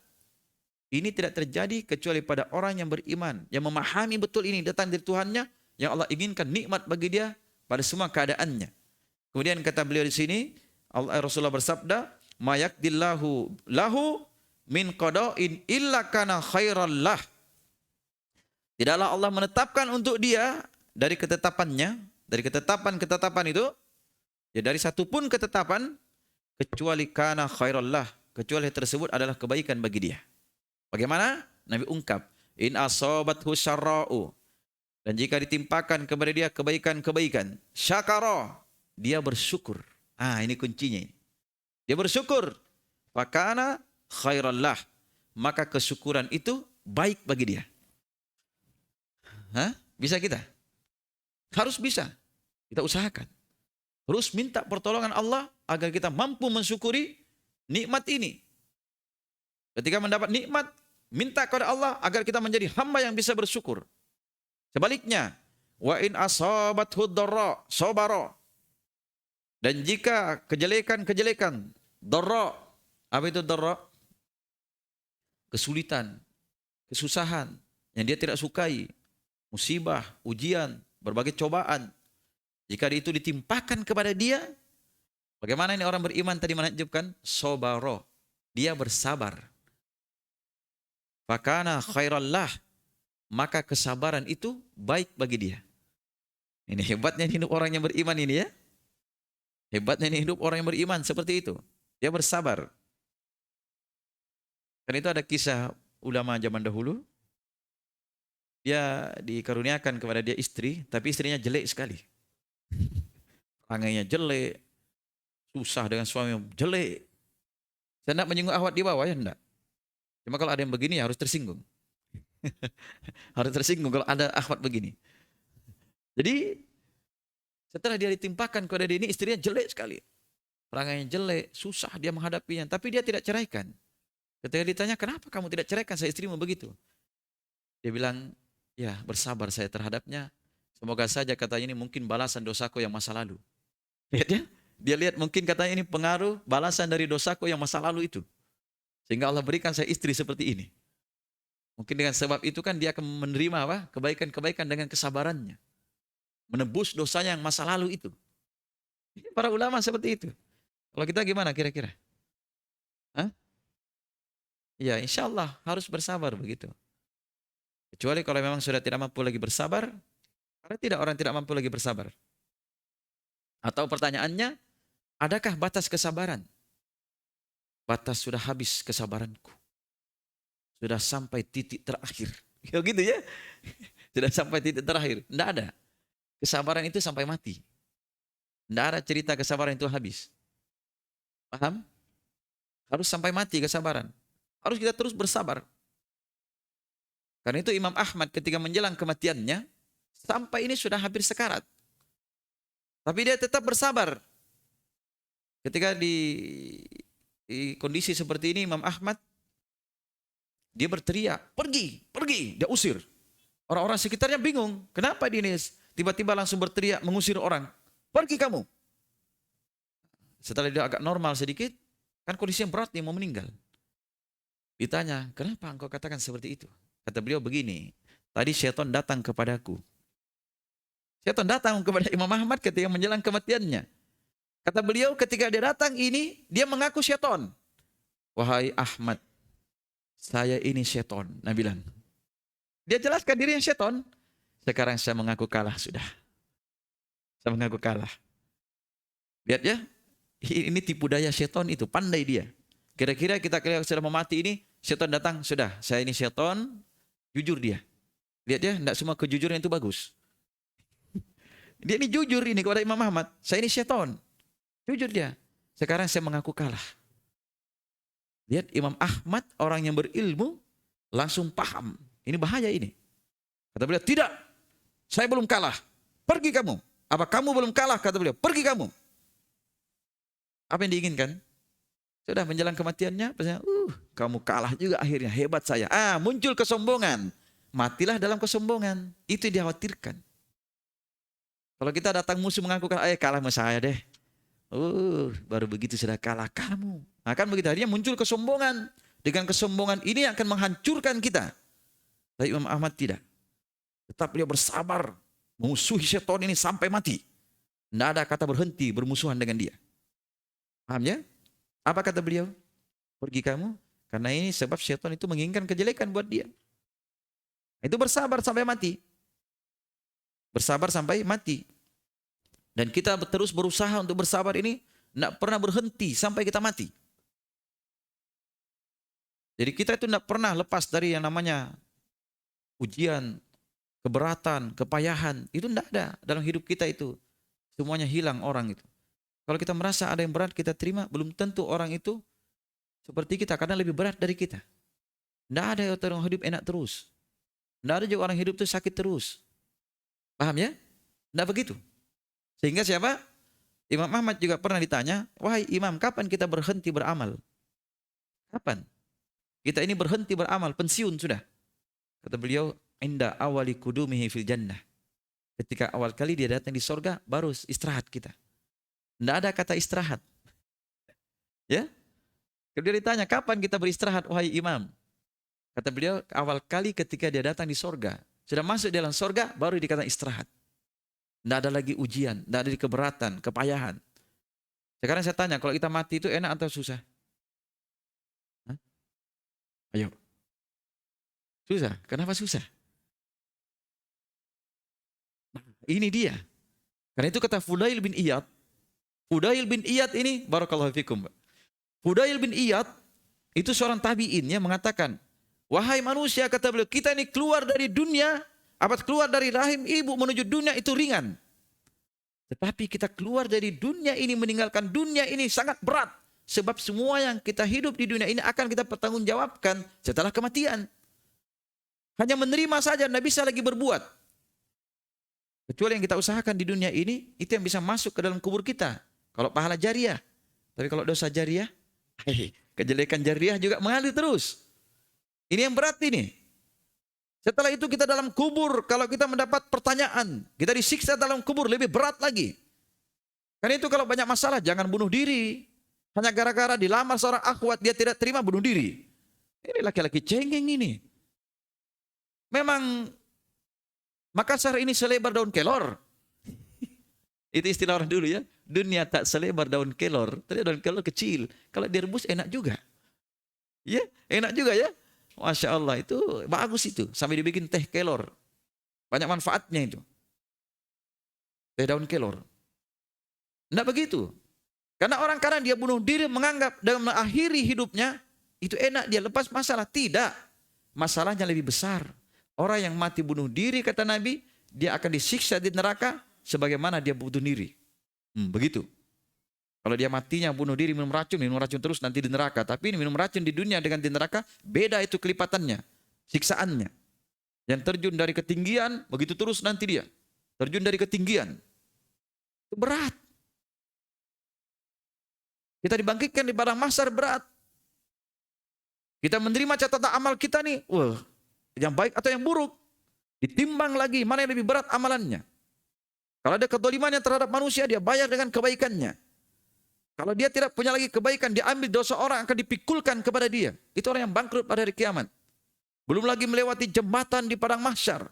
Ini tidak terjadi kecuali pada orang yang beriman, yang memahami betul ini datang dari Tuhannya, yang Allah inginkan nikmat bagi dia pada semua keadaannya. Kemudian kata beliau di sini, Rasulullah bersabda, "Ma yakdillahu lahu min qada'in illa kana khairallah." Tidaklah Allah menetapkan untuk dia dari ketetapannya, dari ketetapan itu, ya dari satu pun ketetapan kecuali kana khairallah, kecuali tersebut adalah kebaikan bagi dia. Bagaimana? Nabi ungkap, in asabathu syarra'u, dan jika ditimpakan kepada dia kebaikan-kebaikan, syakara, dia bersyukur. Ini kuncinya ini. Dia bersyukur. Fakana khairallah, maka kesyukuran itu baik bagi dia. Bisa kita? Harus bisa. Kita usahakan. Terus minta pertolongan Allah agar kita mampu mensyukuri nikmat ini. Ketika mendapat nikmat, minta kepada Allah agar kita menjadi hamba yang bisa bersyukur. Sebaliknya, wa in asabathu dharra sabara. Dan jika kejelekan, dharra, apa itu dharra? Kesulitan, kesusahan yang dia tidak sukai, musibah, ujian, berbagai cobaan. Jika itu ditimpakan kepada dia, bagaimana ini orang beriman tadi menakjubkan? Sobaro, dia bersabar. Fakana khairallah, maka kesabaran itu baik bagi dia. Ini hebatnya hidup orang yang beriman ini ya. Hebatnya ini hidup orang yang beriman seperti itu. Dia bersabar. Dan itu ada kisah ulama zaman dahulu. Dia dikaruniakan kepada dia istri, tapi istrinya jelek sekali. Orangnya jelek, susah dengan suami jelek. Saya tidak menyinggung ahwat di bawah ya, enggak. Cuma kalau ada yang begini ya harus tersinggung. Harus tersinggung kalau ada ahwat begini. Jadi setelah dia ditimpakan kepada dia ini, istrinya jelek sekali. Orangnya jelek, susah dia menghadapinya. Tapi dia tidak ceraikan. Ketika ditanya, kenapa kamu tidak ceraikan saya istrimu begitu? Dia bilang, ya bersabar saya terhadapnya. Semoga saja katanya ini mungkin balasan dosaku yang masa lalu. Lihat ya? Dia lihat mungkin katanya ini pengaruh balasan dari dosaku yang masa lalu itu. Sehingga Allah berikan saya istri seperti ini. Mungkin dengan sebab itu kan dia akan menerima apa? Kebaikan-kebaikan dengan kesabarannya. Menebus dosanya yang masa lalu itu. Ini para ulama seperti itu. Kalau kita gimana kira-kira? Hah? Ya insya Allah harus bersabar begitu. Kecuali kalau memang sudah tidak mampu lagi bersabar. Karena tidak orang tidak mampu lagi bersabar. Atau pertanyaannya, adakah batas kesabaran? Batas sudah habis kesabaranku. Sudah sampai titik terakhir. Ya gitu ya. Sudah sampai titik terakhir. Tidak ada. Kesabaran itu sampai mati. Tidak ada cerita kesabaran itu habis. Paham? Harus sampai mati kesabaran. Harus kita terus bersabar. Karena itu Imam Ahmad ketika menjelang kematiannya, sampai ini sudah hampir sekarat. Tapi dia tetap bersabar. Ketika di kondisi seperti ini Imam Ahmad, dia berteriak, pergi, pergi, dia usir. Orang-orang sekitarnya bingung, kenapa dia ini tiba-tiba langsung berteriak mengusir orang. Pergi kamu. Setelah dia agak normal sedikit, kan kondisinya berat, dia mau meninggal. Ditanya, kenapa engkau katakan seperti itu? Kata beliau begini, tadi syaitan datang kepadaku. Syaitan datang kepada Imam Ahmad ketika menjelang kematiannya. Kata beliau ketika dia datang ini, dia mengaku syaitan. Wahai Ahmad, saya ini syaitan. Nah bilang. Dia jelaskan dirinya syaitan. Sekarang saya mengaku kalah sudah. Saya mengaku kalah. Lihat ya, ini tipu daya syaitan itu, pandai dia. Kira-kira kita sudah mau mati ini, syaitan datang, sudah, saya ini syaitan, jujur dia. Lihat ya, tidak semua kejujuran itu bagus. Dia ini jujur ini kepada Imam Ahmad, saya ini syaitan. Jujur dia. Sekarang saya mengaku kalah. Lihat Imam Ahmad, orang yang berilmu, langsung paham. Ini bahaya ini. Kata beliau, tidak, saya belum kalah. Pergi kamu. Apa kamu belum kalah? Kata beliau, pergi kamu. Apa yang diinginkan? Sudah menjelang kematiannya, kamu kalah juga akhirnya, hebat saya. Muncul kesombongan. Matilah dalam kesombongan. Itu yang dikhawatirkan. Kalau kita datang musuh mengaku kalah sama saya deh. Baru begitu sudah kalah kamu. Akan begitu akhirnya muncul kesombongan. Dengan kesombongan ini akan menghancurkan kita. Tapi Imam Ahmad tidak. Tetap beliau bersabar. Memusuhi syaitan ini sampai mati. Tidak ada kata berhenti bermusuhan dengan dia. Paham ya? Apa kata beliau? Pergi kamu. Karena ini sebab syaitan itu menginginkan kejelekan buat dia. Itu bersabar sampai mati. Bersabar sampai mati. Dan kita terus berusaha untuk bersabar ini tidak pernah berhenti sampai kita mati. Jadi kita itu tidak pernah lepas dari yang namanya ujian, keberatan, kepayahan. Itu tidak ada dalam hidup kita itu. Semuanya hilang orang itu. Kalau kita merasa ada yang berat kita terima, belum tentu orang itu seperti kita karena lebih berat dari kita. Tidak ada orang hidup enak terus. Tidak ada juga orang hidup itu sakit terus. Paham ya? Tidak begitu. Sehingga siapa? Imam Ahmad juga pernah ditanya, wahai Imam, kapan kita berhenti beramal? Kapan? Kita ini berhenti beramal, pensiun sudah. Kata beliau, inda awali kudumihi fil jannah. Ketika awal kali dia datang di sorga, baru istirahat kita. Tidak ada kata istirahat. Ya? Kalau dia ditanya, kapan kita beristirahat, wahai Imam? Kata beliau, awal kali ketika dia datang di sorga. Sudah masuk dalam sorga, baru dikatakan istirahat. Tidak ada lagi ujian, tidak ada lagi keberatan, kepayahan. Sekarang saya tanya, kalau kita mati itu enak atau susah? Hah? Ayo. Susah. Kenapa susah? Nah, ini dia. Karena itu kata Fudail bin Iyad. Fudail bin Iyad ini, barakallahu fikum. Fudail bin Iyad itu seorang tabi'in yang mengatakan, wahai manusia, kata beliau, kita ini keluar dari dunia, keluar dari rahim ibu menuju dunia itu ringan. Tetapi kita keluar dari dunia ini, meninggalkan dunia ini sangat berat. Sebab semua yang kita hidup di dunia ini akan kita pertanggungjawabkan setelah kematian. Hanya menerima saja, tidak bisa lagi berbuat. Kecuali yang kita usahakan di dunia ini, itu yang bisa masuk ke dalam kubur kita. Kalau pahala jariah. Tapi kalau dosa jariah, kejelekan jariah juga mengalir terus. Ini yang berat ini. Setelah itu kita dalam kubur, kalau kita mendapat pertanyaan, kita disiksa dalam kubur lebih berat lagi. Karena itu kalau banyak masalah, jangan bunuh diri. Hanya gara-gara dilamar seorang akhwat, dia tidak terima bunuh diri. Ini laki-laki cengeng ini. Memang Makassar ini selebar daun kelor. Itu istilah orang dulu ya. Dunia tak selebar daun kelor. Tadi daun kelor kecil. Kalau direbus enak juga. Ya, enak juga ya. Masya Allah, itu bagus itu. Sampai dibikin teh kelor. Banyak manfaatnya itu. Teh daun kelor. Tidak begitu. Karena orang kadang dia bunuh diri menganggap dalam mengakhiri hidupnya itu enak, dia lepas masalah. Tidak. Masalahnya lebih besar. Orang yang mati bunuh diri, kata Nabi, dia akan disiksa di neraka sebagaimana dia bunuh diri. Begitu. Kalau dia matinya bunuh diri minum racun terus nanti di neraka. Tapi ini minum racun di dunia dengan di neraka, beda itu kelipatannya, siksaannya. Yang terjun dari ketinggian, begitu terus nanti dia. Terjun dari ketinggian. Itu berat. Kita dibangkitkan di padang mahsyar berat. Kita menerima catatan amal kita nih, yang baik atau yang buruk. Ditimbang lagi mana yang lebih berat amalannya. Kalau ada kezalimannya terhadap manusia, dia bayar dengan kebaikannya. Kalau dia tidak punya lagi kebaikan, dia ambil dosa orang, akan dipikulkan kepada dia. Itu orang yang bangkrut pada hari kiamat. Belum lagi melewati jembatan di padang mahsyar.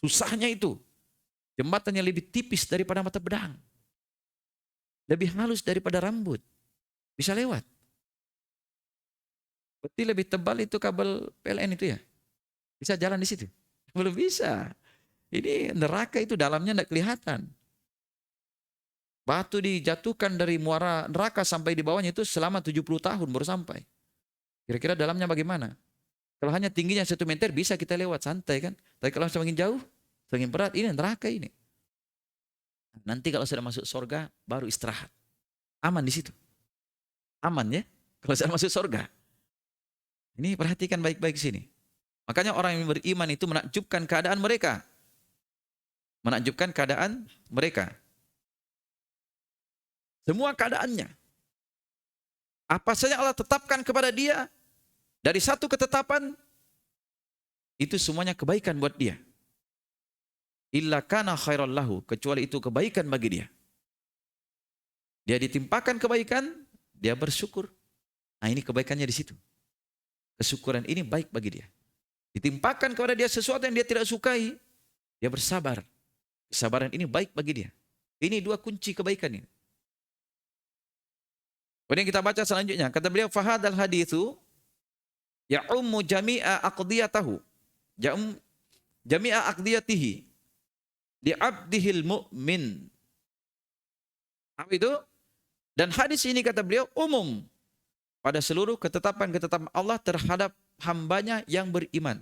Susahnya itu. Jembatannya lebih tipis daripada mata pedang. Lebih halus daripada rambut. Bisa lewat. Berarti lebih tebal itu kabel PLN itu ya? Bisa jalan di situ? Belum bisa. Ini neraka itu dalamnya tidak kelihatan. Batu dijatuhkan dari muara neraka sampai di bawahnya itu selama 70 tahun baru sampai. Kira-kira dalamnya bagaimana? Kalau hanya tingginya 1 meter bisa kita lewat santai kan. Tapi kalau semakin jauh, semakin berat, ini neraka ini. Nanti kalau sudah masuk surga baru istirahat. Aman di situ. Aman ya kalau sudah masuk surga. Ini perhatikan baik-baik sini. Makanya orang yang beriman itu menakjubkan keadaan mereka. Menakjubkan keadaan mereka. Semua keadaannya. Apa saja Allah tetapkan kepada dia, dari satu ketetapan, itu semuanya kebaikan buat dia. Illa kana khairal lahu, kecuali itu kebaikan bagi dia. Dia ditimpakan kebaikan, dia bersyukur. Nah ini kebaikannya di situ. Kesyukuran ini baik bagi dia. Ditimpakan kepada dia sesuatu yang dia tidak sukai, dia bersabar. Kesabaran ini baik bagi dia. Ini 2 kunci kebaikan ini. Kemudian kita baca selanjutnya. Kata beliau, fahadal hadithu ya'ummu jami'a aqdiyatahu. Jami'a aqdiyatihi. Li'abdihil mu'min. Apa itu? Dan hadis ini kata beliau umum pada seluruh ketetapan-ketetapan Allah terhadap hambanya yang beriman.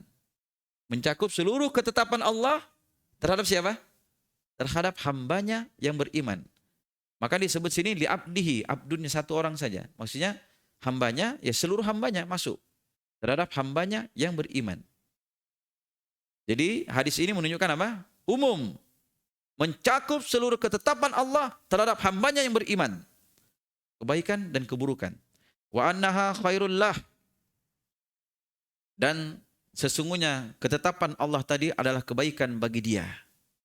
Mencakup seluruh ketetapan Allah terhadap siapa? Terhadap hambanya yang beriman. Maka disebut sini li'abdihi, abdunnya satu orang saja. Maksudnya hambanya, ya seluruh hambanya masuk. Terhadap hambanya yang beriman. Jadi hadis ini menunjukkan apa? Umum. Mencakup seluruh ketetapan Allah terhadap hambanya yang beriman. Kebaikan dan keburukan. Wa annaha khairullah. Dan sesungguhnya ketetapan Allah tadi adalah kebaikan bagi dia.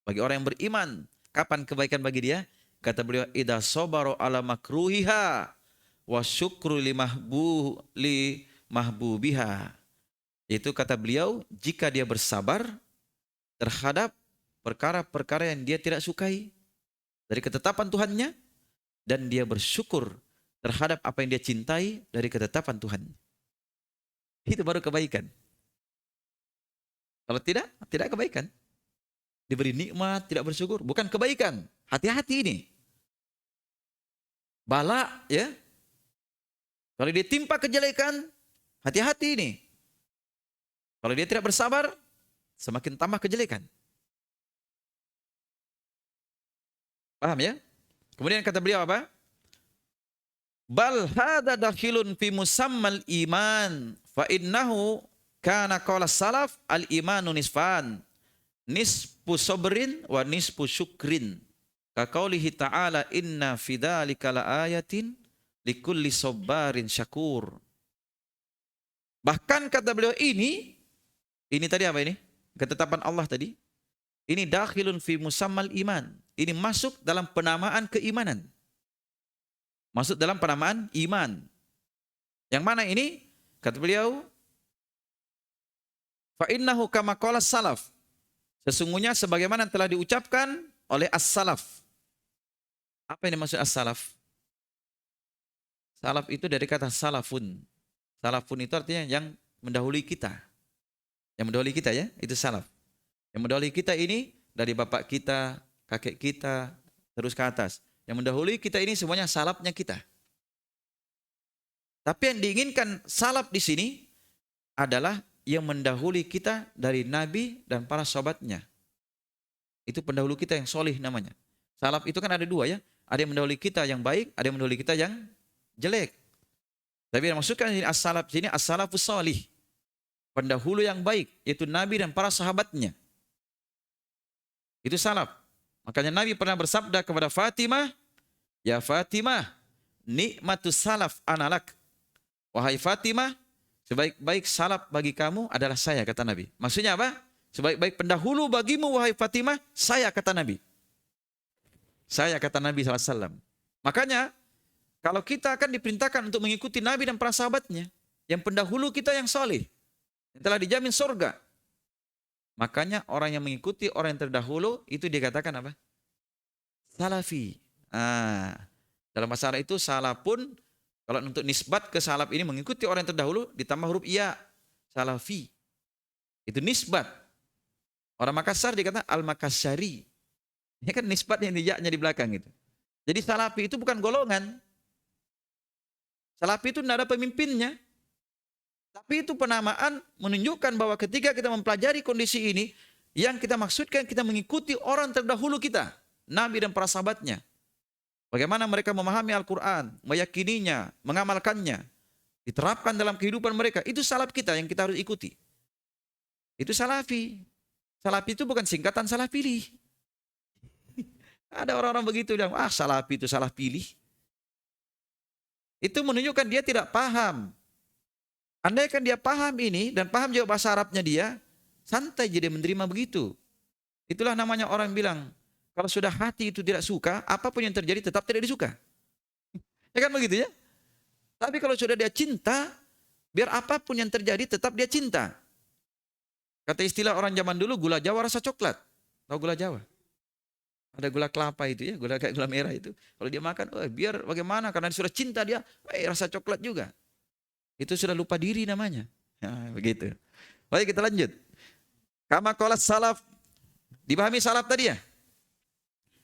Bagi orang yang beriman. Kapan kebaikan bagi dia? Kata beliau, idza sabaru ala makruhiha wa syukru li mahbubiha. Itu kata beliau, jika dia bersabar terhadap perkara-perkara yang dia tidak sukai, dari ketetapan Tuhannya, dan dia bersyukur terhadap apa yang dia cintai dari ketetapan Tuhan. Itu baru kebaikan. Kalau tidak, tidak kebaikan. Diberi nikmat, tidak bersyukur, bukan kebaikan. Hati-hati ini. Bala, ya. Kalau dia timpa kejelekan, hati-hati ini. Kalau dia tidak bersabar, semakin tambah kejelekan. Paham ya? Kemudian kata beliau apa? Bal hada dakhilun fi musammal iman fa innahu kana qala salaf al imanu nisfan nisfu sabrin wa nisfu syukrin ka qaulihi ta'ala inna fidzalika laayatin likulli sabarin syakur. Bahkan kata beliau ini tadi apa ini? Ketetapan Allah tadi. Ini dakhilun fi musammal iman. Ini masuk dalam penamaan keimanan. Masuk dalam penamaan iman. Yang mana ini? Kata beliau, fa innahu kama qala salaf. Sesungguhnya sebagaimana telah diucapkan oleh as-salaf. Apa yang dimaksud as-salaf? Salaf itu dari kata salafun. Salafun itu artinya yang mendahului kita. Yang mendahului kita ya, itu salaf. Yang mendahului kita ini dari bapak kita, kakek kita, terus ke atas. Yang mendahului kita ini semuanya salafnya kita. Tapi yang diinginkan salaf di sini adalah yang mendahului kita dari Nabi dan para sahabatnya. Itu pendahulu kita yang solih namanya. Salaf itu kan ada dua ya. Ada yang mendahului kita yang baik, ada yang mendahului kita yang jelek. Tapi yang maksudkan ini as-salaf sini as-salafus solih. Pendahulu yang baik, yaitu Nabi dan para sahabatnya. Itu salaf. Makanya Nabi pernah bersabda kepada Fatimah, ya Fatimah, nikmatus salaf analak. Wahai Fatimah, sebaik-baik salaf bagi kamu adalah saya, kata Nabi. Maksudnya apa? Sebaik-baik pendahulu bagimu, wahai Fatimah, saya, kata Nabi. Saya, kata Nabi SAW. Makanya, kalau kita akan diperintahkan untuk mengikuti Nabi dan para sahabatnya, yang pendahulu kita yang soleh, yang telah dijamin surga. Makanya orang yang mengikuti orang yang terdahulu, itu dikatakan apa? Salafi. Dalam masalah itu salafun, kalau untuk nisbat ke salaf ini mengikuti orang yang terdahulu, ditambah huruf iya. Salafi. Itu nisbat. Orang Makassar dikatakan al-Makassari. Ini kan nisbat yang iya-nya di belakang itu. Jadi salafi itu bukan golongan. Salafi itu tidak ada pemimpinnya. Tapi itu penamaan menunjukkan bahwa ketika kita mempelajari kondisi ini, yang kita maksudkan kita mengikuti orang terdahulu kita, Nabi dan para sahabatnya. Bagaimana mereka memahami Al-Quran, meyakininya, mengamalkannya, diterapkan dalam kehidupan mereka. Itu salaf kita yang kita harus ikuti. Itu salafi. Salafi itu bukan singkatan salah pilih. Ada orang-orang begitu yang, salafi itu salah pilih. Itu menunjukkan dia tidak paham. Andaikan dia paham ini dan paham juga bahasa Arabnya dia, santai jadi menerima begitu. Itulah namanya orang bilang, kalau sudah hati itu tidak suka, apapun yang terjadi tetap tidak disuka. Ya kan begitu ya? Tapi kalau sudah dia cinta, biar apapun yang terjadi tetap dia cinta. Kata istilah orang zaman dulu, gula Jawa rasa coklat. Tahu gula Jawa? Ada gula kelapa itu ya, gula kayak gula merah itu. Kalau dia makan, biar bagaimana, karena sudah cinta dia, rasa coklat juga. Itu sudah lupa diri namanya. Ya, begitu. Baik, kita lanjut. Kama qala salaf. Dipahami salaf tadi ya?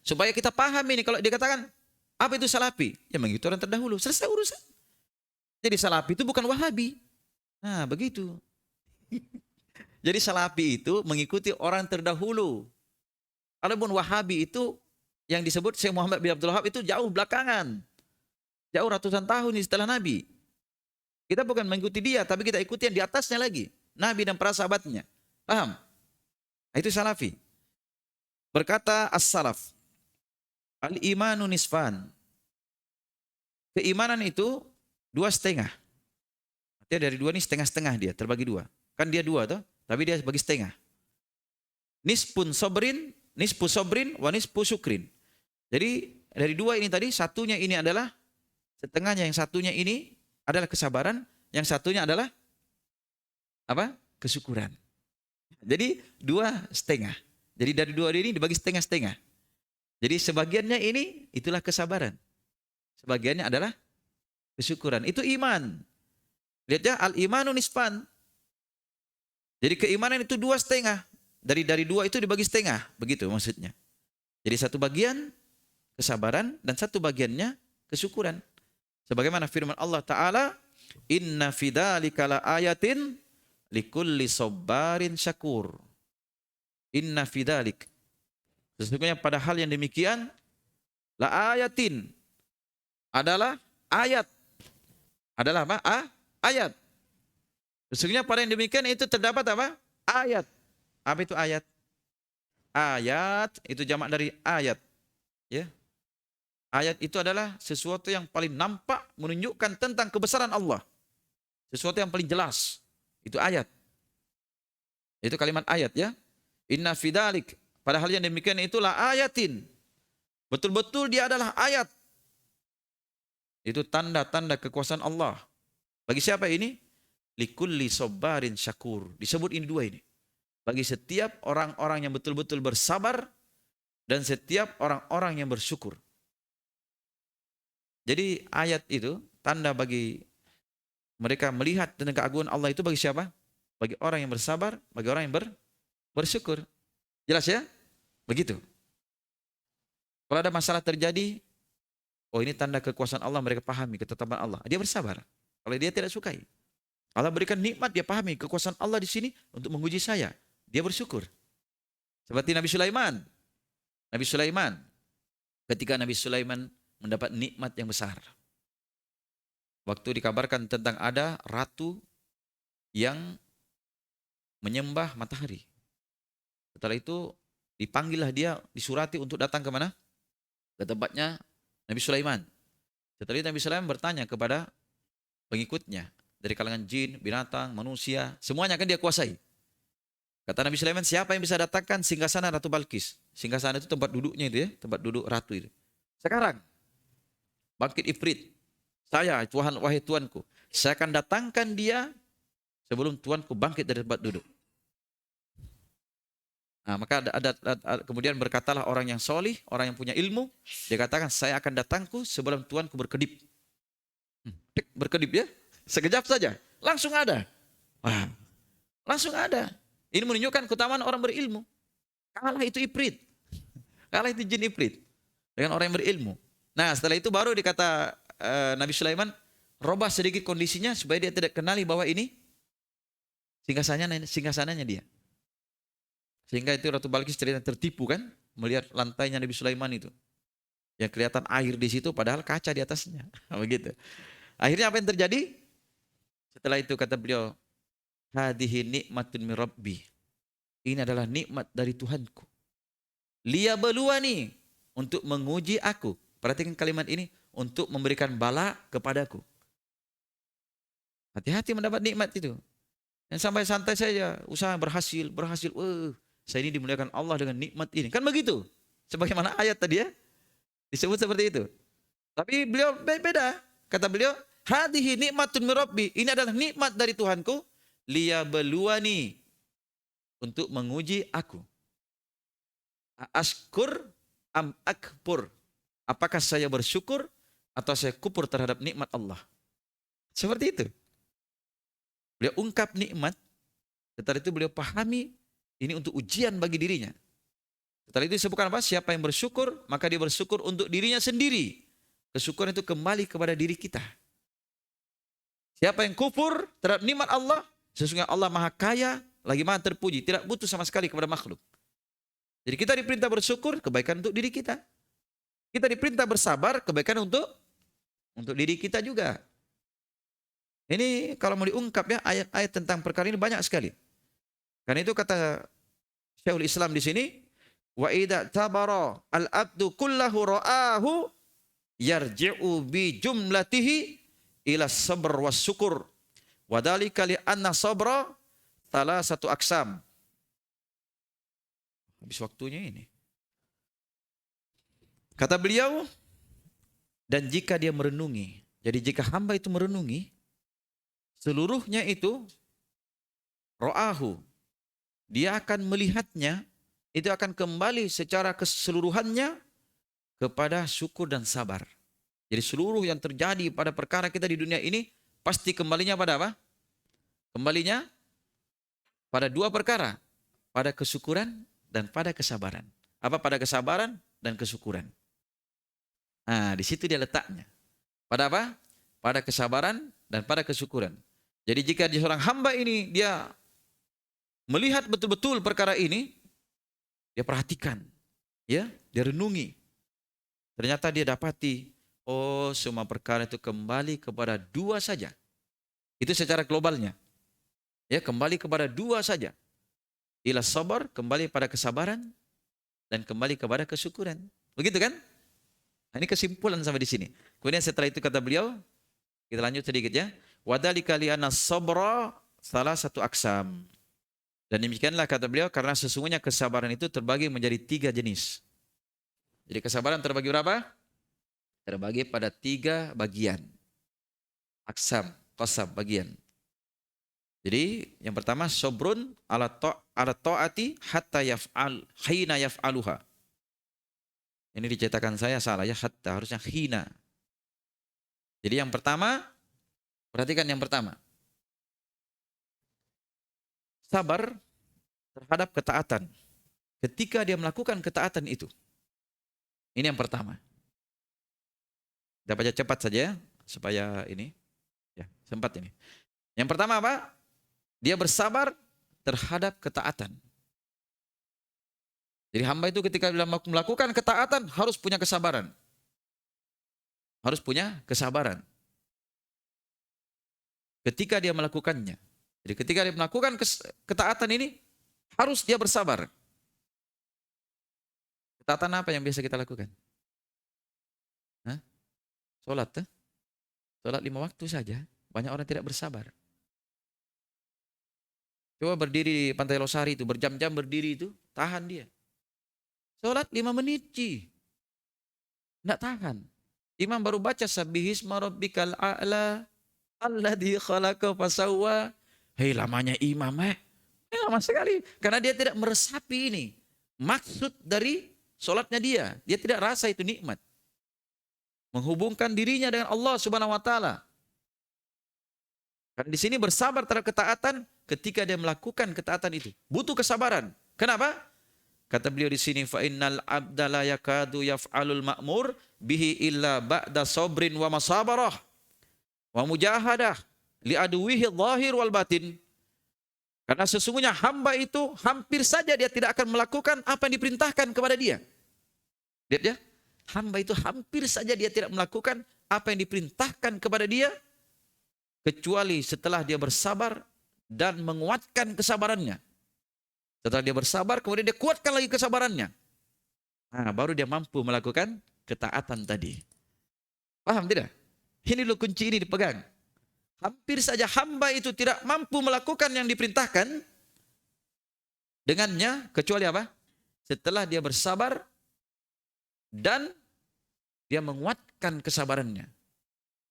Supaya kita paham ini. Kalau dikatakan, apa itu salafi? Ya mengikuti orang terdahulu. Selesai urusan. Jadi salafi itu bukan wahabi. Nah, begitu. Jadi salafi itu mengikuti orang terdahulu. Adapun wahabi itu, yang disebut Syekh Muhammad bin Abdul Wahab itu jauh belakangan. Jauh ratusan tahun setelah Nabi. Kita bukan mengikuti dia, tapi kita ikuti yang di atasnya lagi. Nabi dan para sahabatnya. Paham? Itu salafi. Berkata as-salaf. Al-imanu nisfan. Keimanan itu 2,5. Artinya dari 2 ini setengah-setengah dia, terbagi 2. Kan dia 2 toh, tapi dia bagi setengah. Nisfu sobrin, wa nisfu syukrin. Jadi dari 2 ini tadi, satunya ini adalah setengahnya, yang satunya ini adalah kesabaran, yang satunya adalah apa? Kesyukuran. Jadi 2,5. Jadi dari 2 ini dibagi setengah-setengah. Jadi sebagiannya ini itulah kesabaran. Sebagiannya adalah kesyukuran. Itu iman. Lihat ya, al-imanu nisfan. Jadi keimanan itu dua setengah. Dari dua itu dibagi setengah. Begitu maksudnya. Jadi satu bagian kesabaran dan satu bagiannya kesyukuran. Sebagaimana firman Allah Ta'ala, inna fidalika la ayatin likulli sabbarin syakur. Inna fidalik. Sesungguhnya pada hal yang demikian, la ayatin adalah ayat. Adalah apa? Ayat. Sesungguhnya pada yang demikian itu terdapat apa? Ayat. Apa itu ayat? Ayat itu jamak dari ayat. Ya. Ayat itu adalah sesuatu yang paling nampak menunjukkan tentang kebesaran Allah. Sesuatu yang paling jelas. Itu ayat. Itu kalimat ayat ya. Inna fidalik. Padahal yang demikian itulah ayatin. Betul-betul dia adalah ayat. Itu tanda-tanda kekuasaan Allah. Bagi siapa ini? Likulli sabbarin syakur. Disebut ini dua ini. Bagi setiap orang-orang yang betul-betul bersabar dan setiap orang-orang yang bersyukur. Jadi ayat itu tanda bagi mereka melihat tentang keagungan Allah itu bagi siapa? Bagi orang yang bersabar, bagi orang yang bersyukur. Jelas ya? Begitu. Kalau ada masalah terjadi, oh ini tanda kekuasaan Allah, mereka pahami ketetapan Allah. Dia bersabar. Kalau dia tidak sukai. Allah berikan nikmat, dia pahami kekuasaan Allah di sini untuk menguji saya. Dia bersyukur. Seperti Nabi Sulaiman. Nabi Sulaiman. Ketika Nabi Sulaiman mendapat nikmat yang besar. Waktu dikabarkan tentang ada ratu yang menyembah matahari. Setelah itu dipanggillah dia, disurati untuk datang ke mana? Ke tempatnya Nabi Sulaiman. Setelah itu Nabi Sulaiman bertanya kepada pengikutnya. Dari kalangan jin, binatang, manusia. Semuanya akan dia kuasai. Kata Nabi Sulaiman, siapa yang bisa datangkan singgasana Ratu Balkis? Singgasana itu tempat duduknya itu ya. Tempat duduk ratu itu. Sekarang. Bangkit Ifrit. Saya, Tuhan, wahai Tuanku. Saya akan datangkan dia sebelum Tuanku bangkit dari tempat duduk. Nah, maka kemudian berkatalah orang yang solih, orang yang punya ilmu. Dia katakan, saya akan datangku sebelum Tuanku berkedip. Berkedip ya. Sekejap saja. Langsung ada. Wah, langsung ada. Ini menunjukkan keutamaan orang berilmu. Kalah itu Ifrit. Kalah itu jin Ifrit. Dengan orang yang berilmu. Nah setelah itu baru dikata Nabi Sulaiman, robah sedikit kondisinya supaya dia tidak kenali bahwa ini singgasananya dia. Sehingga itu Ratu Balkis tertipu kan, melihat lantainya Nabi Sulaiman itu. Yang kelihatan air di situ padahal kaca di atasnya. Begitu. Akhirnya apa yang terjadi? Setelah itu kata beliau, hadihi nikmatun min rabbi. Ini adalah nikmat dari Tuhanku. Liyabluwani, untuk menguji aku. Perhatikan kalimat ini, untuk memberikan bala kepadaku. Hati-hati mendapat nikmat itu. Yang sampai santai saja, usaha berhasil. Saya ini dimuliakan Allah dengan nikmat ini. Kan begitu. Sebagaimana ayat tadi ya. Disebut seperti itu. Tapi beliau beda. Kata beliau, hadihi nikmatun min rabbi. Ini adalah nikmat dari Tuhanku. Liyabluwani, untuk menguji aku. Ashkur am akpur. Apakah saya bersyukur atau saya kupur terhadap nikmat Allah. Seperti itu. Beliau ungkap nikmat. Setelah itu beliau pahami ini untuk ujian bagi dirinya. Setelah itu disebutkan apa? Siapa yang bersyukur, maka dia bersyukur untuk dirinya sendiri. Kesyukuran itu kembali kepada diri kita. Siapa yang kufur terhadap nikmat Allah, sesungguhnya Allah maha kaya, lagi maha terpuji, tidak butuh sama sekali kepada makhluk. Jadi kita diperintah bersyukur, kebaikan untuk diri kita. Kita diperintah bersabar, kebaikan untuk diri kita juga. Ini kalau mau diungkap ya, ayat-ayat tentang perkara ini banyak sekali. Karena itu kata Syekhul Islam di sini, wa idza tabara al-abdu kullahu ra'ahu yarji'u bi jumlatihi ila sabr was syukur. Wa dzalika li anna sabra salasatu aqsam. Habis waktunya ini. Kata beliau, dan jika dia merenungi, jadi jika hamba itu merenungi, seluruhnya itu ro'ahu, dia akan melihatnya, itu akan kembali secara keseluruhannya kepada syukur dan sabar. Jadi seluruh yang terjadi pada perkara kita di dunia ini pasti kembalinya pada apa? Kembalinya pada dua perkara, pada kesyukuran dan pada kesabaran. Apa pada kesabaran dan kesyukuran? Nah, di situ dia letaknya. Pada apa? Pada kesabaran dan pada kesyukuran. Jadi jika seorang hamba ini dia melihat betul-betul perkara ini, dia perhatikan, ya, dia renungi. Ternyata dia dapati, oh semua perkara itu kembali kepada dua saja. Itu secara globalnya. Ya, kembali kepada dua saja. Ila sabar, kembali pada kesabaran, dan kembali kepada kesyukuran. Begitu kan? Nah, ini kesimpulan sampai di sini. Kemudian setelah itu kata beliau, kita lanjut sedikit ya. Wadhalika li'anna sabra salah satu aksam. Dan demikianlah kata beliau, karena sesungguhnya kesabaran itu terbagi menjadi 3 jenis. Jadi kesabaran terbagi berapa? Terbagi pada 3 bagian. Aksam, qasam, bagian. Jadi yang pertama sobrun ala ta'ati hatta yaf'al hina yaf'aluha. Ini dicetakan saya salah ya, hatta harusnya hina. Jadi yang pertama, perhatikan yang pertama. Sabar terhadap ketaatan. Ketika dia melakukan ketaatan itu. Ini yang pertama. Kita baca cepat saja supaya ini ya, sempat ini. Yang pertama apa? Dia bersabar terhadap ketaatan. Jadi hamba itu ketika melakukan ketaatan harus punya kesabaran. Harus punya kesabaran. Ketika dia melakukannya. Jadi ketika dia melakukan ketaatan ini, harus dia bersabar. Ketaatan apa yang biasa kita lakukan? Hah? Sholat. Sholat 5 waktu saja. Banyak orang tidak bersabar. Coba berdiri di Pantai Losari itu, berjam-jam berdiri itu, tahan dia. Sholat 5 menit, tidak tahan. Imam baru baca sabbihisma rabbikal a'la alladzi khalaqa fasawwa. Hei, lamanya imam lama sekali. Karena dia tidak meresapi ini. Maksud dari sholatnya dia. Dia tidak rasa itu nikmat. Menghubungkan dirinya dengan Allah Subhanahu wa taala. Karena di sini bersabar terhadap ketaatan ketika dia melakukan ketaatan itu. Butuh kesabaran. Kenapa? Kata beliau di sini, fa innal abda la yakadu yaf'alul ma'mur bihi illa ba'da sabrin wa masabarah wa mujahadah li aduwihi dhahir wal batin. Karena sesungguhnya hamba itu hampir saja dia tidak akan melakukan apa yang diperintahkan kepada dia. Lihat ya, hamba itu hampir saja dia tidak melakukan apa yang diperintahkan kepada dia kecuali setelah dia bersabar dan menguatkan kesabarannya. Setelah dia bersabar, kemudian dia kuatkan lagi kesabarannya. Nah, baru dia mampu melakukan ketaatan tadi. Paham tidak? Ini loh kunci ini dipegang. Hampir saja hamba itu tidak mampu melakukan yang diperintahkan dengannya, kecuali apa? Setelah dia bersabar dan dia menguatkan kesabarannya.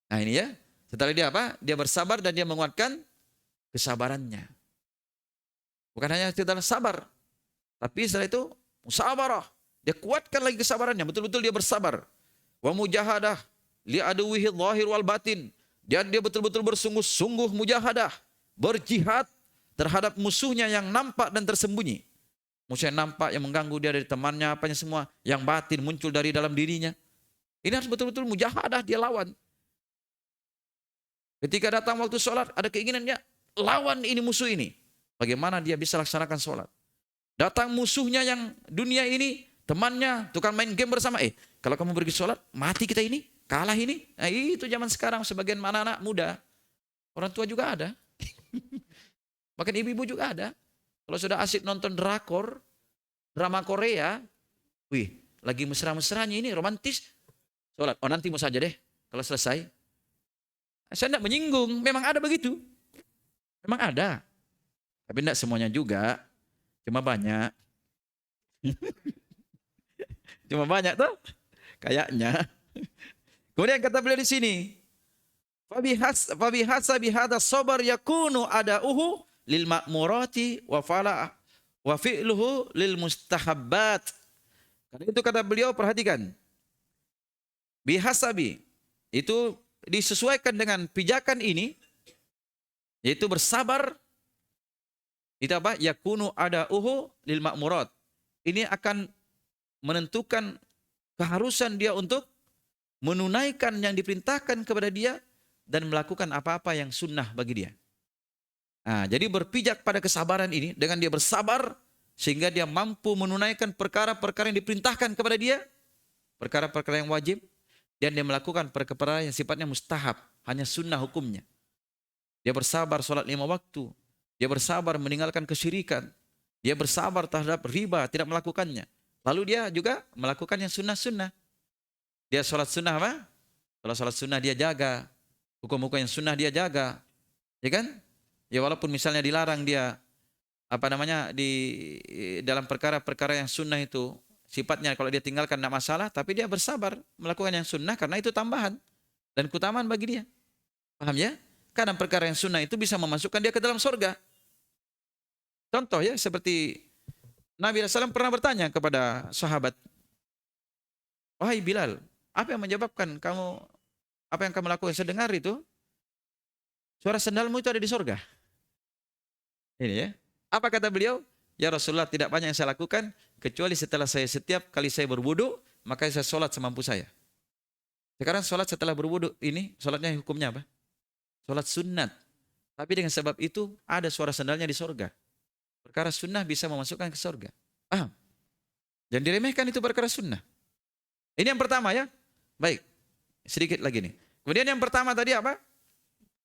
Nah ini ya, setelah dia apa? Dia bersabar dan dia menguatkan kesabarannya. Bukan hanya sekedar sabar, tapi setelah itu musabarah. Dia kuatkan lagi kesabarannya, betul-betul dia bersabar. Wa mujahadah li aduwihi dhahir wal batin. Dia betul-betul bersungguh-sungguh mujahadah, berjihad terhadap musuhnya yang nampak dan tersembunyi. Musuh yang nampak yang mengganggu dia dari temannya, apanya semua, yang batin muncul dari dalam dirinya. Ini harus betul-betul mujahadah dia lawan. Ketika datang waktu sholat, ada keinginannya lawan ini musuh ini. Bagaimana dia bisa laksanakan sholat? Datang musuhnya yang dunia ini, temannya, tukang main game bersama. Kalau kamu pergi sholat, mati kita ini, kalah ini. Nah itu zaman sekarang sebagian anak-anak muda. Orang tua juga ada. Bahkan ibu-ibu juga ada. Kalau sudah asik nonton drakor, drama Korea, wih, lagi mesra-mesranya ini, romantis. Sholat, oh nanti mau saja deh, kalau selesai. Saya tidak menyinggung, memang ada begitu. Memang ada. Tapi tidak semuanya juga, cuma banyak. Cuma banyak tuh, kayaknya. Kemudian kata beliau di sini, Fabihasa bihada sabar yakunu ada'uhu lil ma'murati wa fi'luhu lil mustahabbat. Karena itu kata beliau, perhatikan. Bihasabi, itu disesuaikan dengan pijakan ini, yaitu bersabar, itu apa? Yakunu ada'uhu lil ma'murat. Ini akan menentukan keharusan dia untuk menunaikan yang diperintahkan kepada dia dan melakukan apa-apa yang sunnah bagi dia. Nah, jadi berpijak pada kesabaran ini, dengan dia bersabar sehingga dia mampu menunaikan perkara-perkara yang diperintahkan kepada dia, perkara-perkara yang wajib, dan dia melakukan perkara yang sifatnya mustahab, hanya sunnah hukumnya. Dia bersabar sholat 5 waktu, dia bersabar meninggalkan kesyirikan, dia bersabar terhadap riba, tidak melakukannya. Lalu dia juga melakukan yang sunnah-sunnah. Dia sholat sunnah apa? Kalau sholat sunnah dia jaga, hukum-hukum yang sunnah dia jaga, ya kan? Ya walaupun misalnya dilarang dia di dalam perkara-perkara yang sunnah itu sifatnya kalau dia tinggalkan tidak masalah, tapi dia bersabar melakukan yang sunnah karena itu tambahan dan keutamaan bagi dia. Paham ya? Karena perkara yang sunnah itu bisa memasukkan dia ke dalam surga. Contoh ya, seperti Nabi SAW pernah bertanya kepada sahabat, wahai Bilal, apa yang menyebabkan apa yang kamu lakukan? Saya dengar itu, suara sendalmu itu ada di surga. Ini ya. Apa kata beliau? Ya Rasulullah, tidak banyak yang saya lakukan, kecuali setelah setiap kali saya berwudu, maka saya sholat semampu saya. Sekarang sholat setelah berwudu ini, sholatnya hukumnya apa? Sholat sunnat. Tapi dengan sebab itu, ada suara sandalnya di surga. Perkara sunnah bisa memasukkan ke surga. Paham? Jangan diremehkan itu perkara sunnah. Ini yang pertama ya. Baik, sedikit lagi nih. Kemudian yang pertama tadi apa?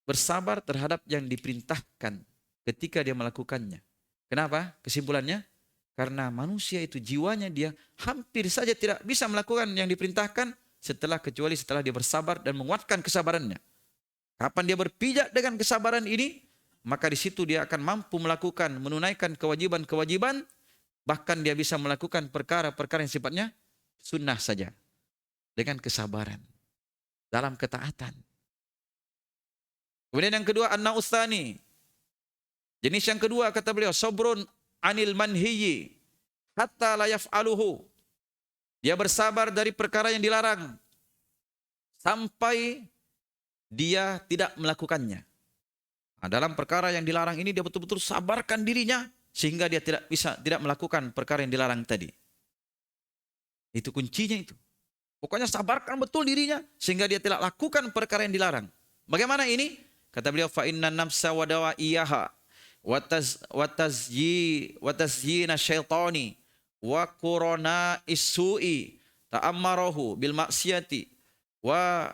Bersabar terhadap yang diperintahkan ketika dia melakukannya. Kenapa? Kesimpulannya, karena manusia itu jiwanya dia hampir saja tidak bisa melakukan yang diperintahkan kecuali setelah dia bersabar dan menguatkan kesabarannya. Kapan dia berpijak dengan kesabaran ini, maka di situ dia akan mampu menunaikan kewajiban-kewajiban, bahkan dia bisa melakukan perkara-perkara yang sifatnya sunnah saja dengan kesabaran dalam ketaatan. Kemudian yang kedua, an-nausani. Jenis yang kedua kata beliau, sabrun anil manhiyi hatta la yaf'aluhu. Dia bersabar dari perkara yang dilarang sampai dia tidak melakukannya. Nah, dalam perkara yang dilarang ini dia betul-betul sabarkan dirinya sehingga dia tidak melakukan perkara yang dilarang tadi. Itu kuncinya itu. Pokoknya sabarkan betul dirinya sehingga dia tidak lakukan perkara yang dilarang. Bagaimana ini? Kata beliau, fa inna nafsa wa dawa'iyaha watazyina syaitani wa qurana isu'i ta'ammarahu bil maksiyati wa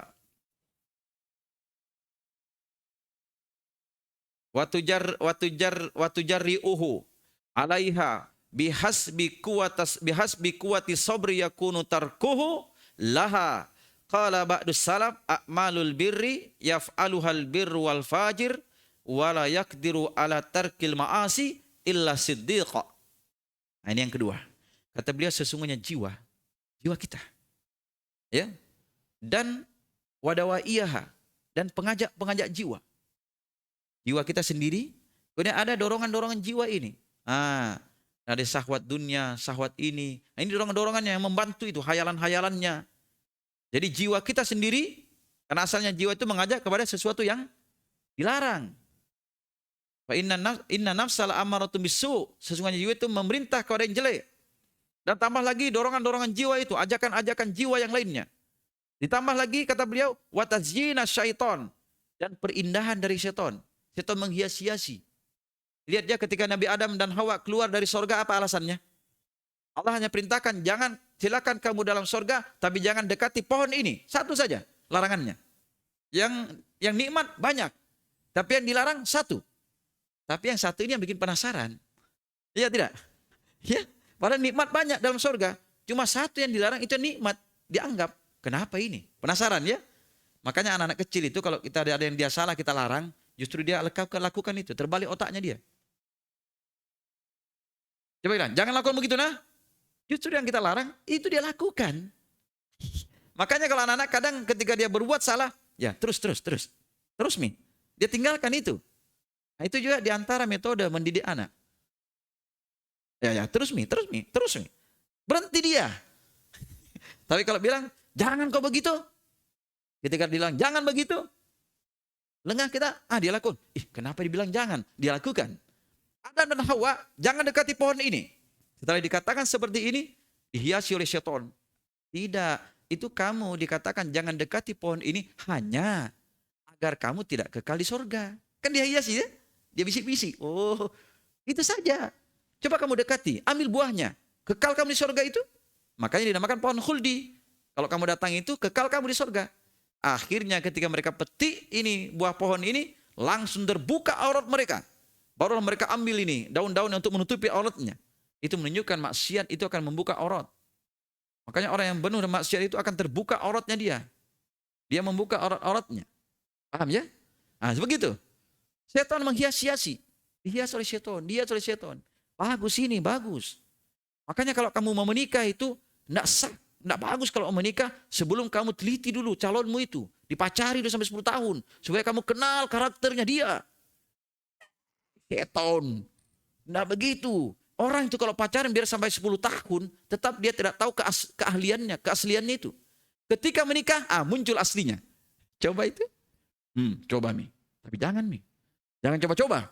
tujarri'uhu alaiha bihasbi quwati sabri yakunu tarkuhu laha. Qala ba'dus salaf a'malul birri yaf'aluhal birru wal fajir wala yakdiru ala tarkil ma'asi illa siddiqa. Nah, ini yang kedua. Kata beliau, sesungguhnya jiwa kita, ya, dan wadawaiyaha, dan pengajak jiwa kita sendiri. Kemudian ada dorongan-dorongan jiwa ini. Ada syahwat dunia, syahwat ini. Nah, ini dorongan-dorongannya yang membantu itu, hayalan-hayalannya. Jadi jiwa kita sendiri, karena asalnya jiwa itu mengajak kepada sesuatu yang dilarang. Fa inna nafsal amaratum bisu, sesungguhnya jiwa itu memerintah kepada yang jelek. Dan tambah lagi dorongan-dorongan jiwa itu, ajakan-ajakan jiwa yang lainnya. Ditambah lagi kata beliau, wa tazyina syaitan, dan perindahan dari syaitan. Syaitan menghias-hiasi. Lihat ya, ketika Nabi Adam dan Hawa keluar dari sorga, apa alasannya? Allah hanya perintahkan, silakan kamu dalam sorga, tapi jangan dekati pohon ini. Satu saja larangannya. Yang nikmat banyak, tapi yang dilarang satu. Tapi yang satu ini yang bikin penasaran. Iya tidak? Ya, padahal nikmat banyak dalam surga. Cuma satu yang dilarang, itu nikmat. Dianggap, kenapa ini? Penasaran ya? Makanya anak-anak kecil itu kalau kita ada yang dia salah, kita larang, justru dia lakukan itu. Terbalik otaknya dia. Coba bilang, jangan lakukan begitu nah. Justru yang kita larang, itu dia lakukan. Makanya kalau anak-anak kadang ketika dia berbuat salah, ya terus mi. Dia tinggalkan itu. Nah, itu juga diantara metode mendidik anak. Ya, terus mi. Berhenti dia. Tapi kalau bilang, jangan kau begitu, Ketika dibilang jangan begitu, lengah kita, dia lakukan. Kenapa dibilang jangan? Dia lakukan. Adam dan Hawa, jangan dekati pohon ini. Setelah dikatakan seperti ini, dihiasi oleh syaitan. Tidak, itu kamu dikatakan jangan dekati pohon ini hanya agar kamu tidak kekal di surga. Kan dia hiasi ya? Dia bisik-bisik. Oh, itu saja. Coba kamu dekati, ambil buahnya. Kekal kamu di surga itu? Makanya dinamakan pohon khuldi. Kalau kamu datang itu, kekal kamu di surga. Akhirnya ketika mereka petik ini, buah pohon ini, langsung terbuka aurat mereka. Barulah mereka ambil ini, daun-daun untuk menutupi auratnya. Itu menunjukkan maksiat itu akan membuka aurat. Makanya orang yang penuh dengan maksiat itu akan terbuka auratnya dia. Dia membuka aurat-auratnya. Paham ya? Nah, begitu. Setan menghias-hiasi. Dihias oleh setan, dihias oleh setan. Bagus ini, bagus. Makanya kalau kamu mau menikah itu, tidak sah. Tidak bagus kalau mau menikah sebelum kamu teliti dulu calonmu itu. Dipacari dulu sampai 10 tahun. Supaya kamu kenal karakternya dia. Setan. Tidak begitu. Orang itu kalau pacaran biar sampai 10 tahun, tetap dia tidak tahu keahliannya, keasliannya itu. Ketika menikah, muncul aslinya. Coba itu. Coba Mi. Tapi jangan Mi. Jangan coba-coba.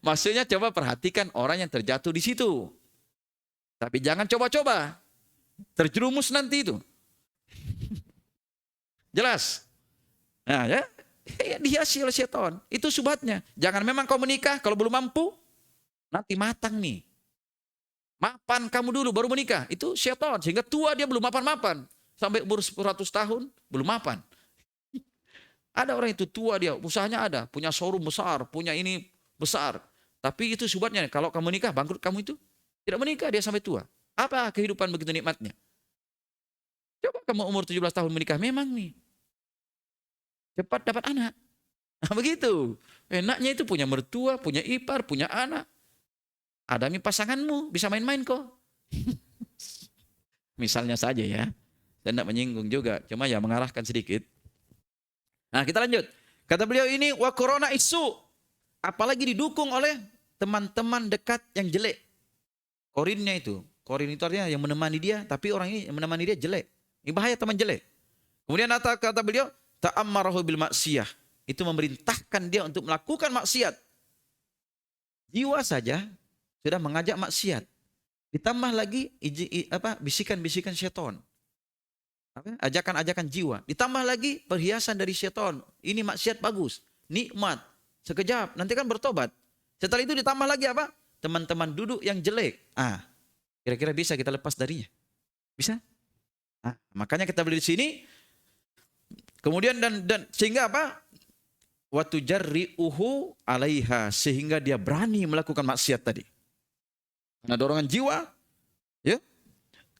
Maksudnya coba perhatikan orang yang terjatuh di situ. Tapi jangan coba-coba. Terjerumus nanti itu. Jelas? Nah ya. Dihiasi oleh setan. Itu subhatnya. Jangan memang kau menikah kalau belum mampu. Nanti matang nih. Mapan kamu dulu baru menikah. Itu setan. Sehingga tua dia belum mapan-mapan. Sampai umur 100 tahun belum mapan. Ada orang itu tua dia. Usahanya ada. Punya showroom besar. Punya ini besar. Tapi itu subhatnya. Kalau kamu menikah bangkrut kamu itu. Tidak menikah dia sampai tua. Apa kehidupan begitu nikmatnya? Coba kamu umur 17 tahun menikah. Memang nih. Cepat dapat anak. Nah, begitu. Enaknya itu punya mertua, punya ipar, punya anak. Ada pasanganmu, bisa main-main kok. Misalnya saja ya. Saya tidak menyinggung juga. Cuma ya mengarahkan sedikit. Nah kita lanjut. Kata beliau ini, wa corona isu. Apalagi didukung oleh teman-teman dekat yang jelek. Korinnya itu. Korin itu artinya yang menemani dia, tapi orang ini yang menemani dia jelek. Ini bahaya teman jelek. Kemudian kata beliau, ta'ammarahu bil maksiyah. Itu memerintahkan dia untuk melakukan maksiat. Jiwa saja sudah mengajak maksiat. Ditambah lagi bisikan-bisikan syaitan. Ajakan-ajakan jiwa. Ditambah lagi perhiasan dari syaitan. Ini maksiat bagus. Nikmat. Sekejap. Nanti kan bertobat. Setelah itu ditambah lagi apa? Teman-teman duduk yang jelek. Kira-kira bisa kita lepas darinya? Bisa? Makanya kita beli di sini. Kemudian dan sehingga apa? Wa tujarri'uhu 'alaiha, sehingga dia berani melakukan maksiat tadi. Karena dorongan jiwa, ya.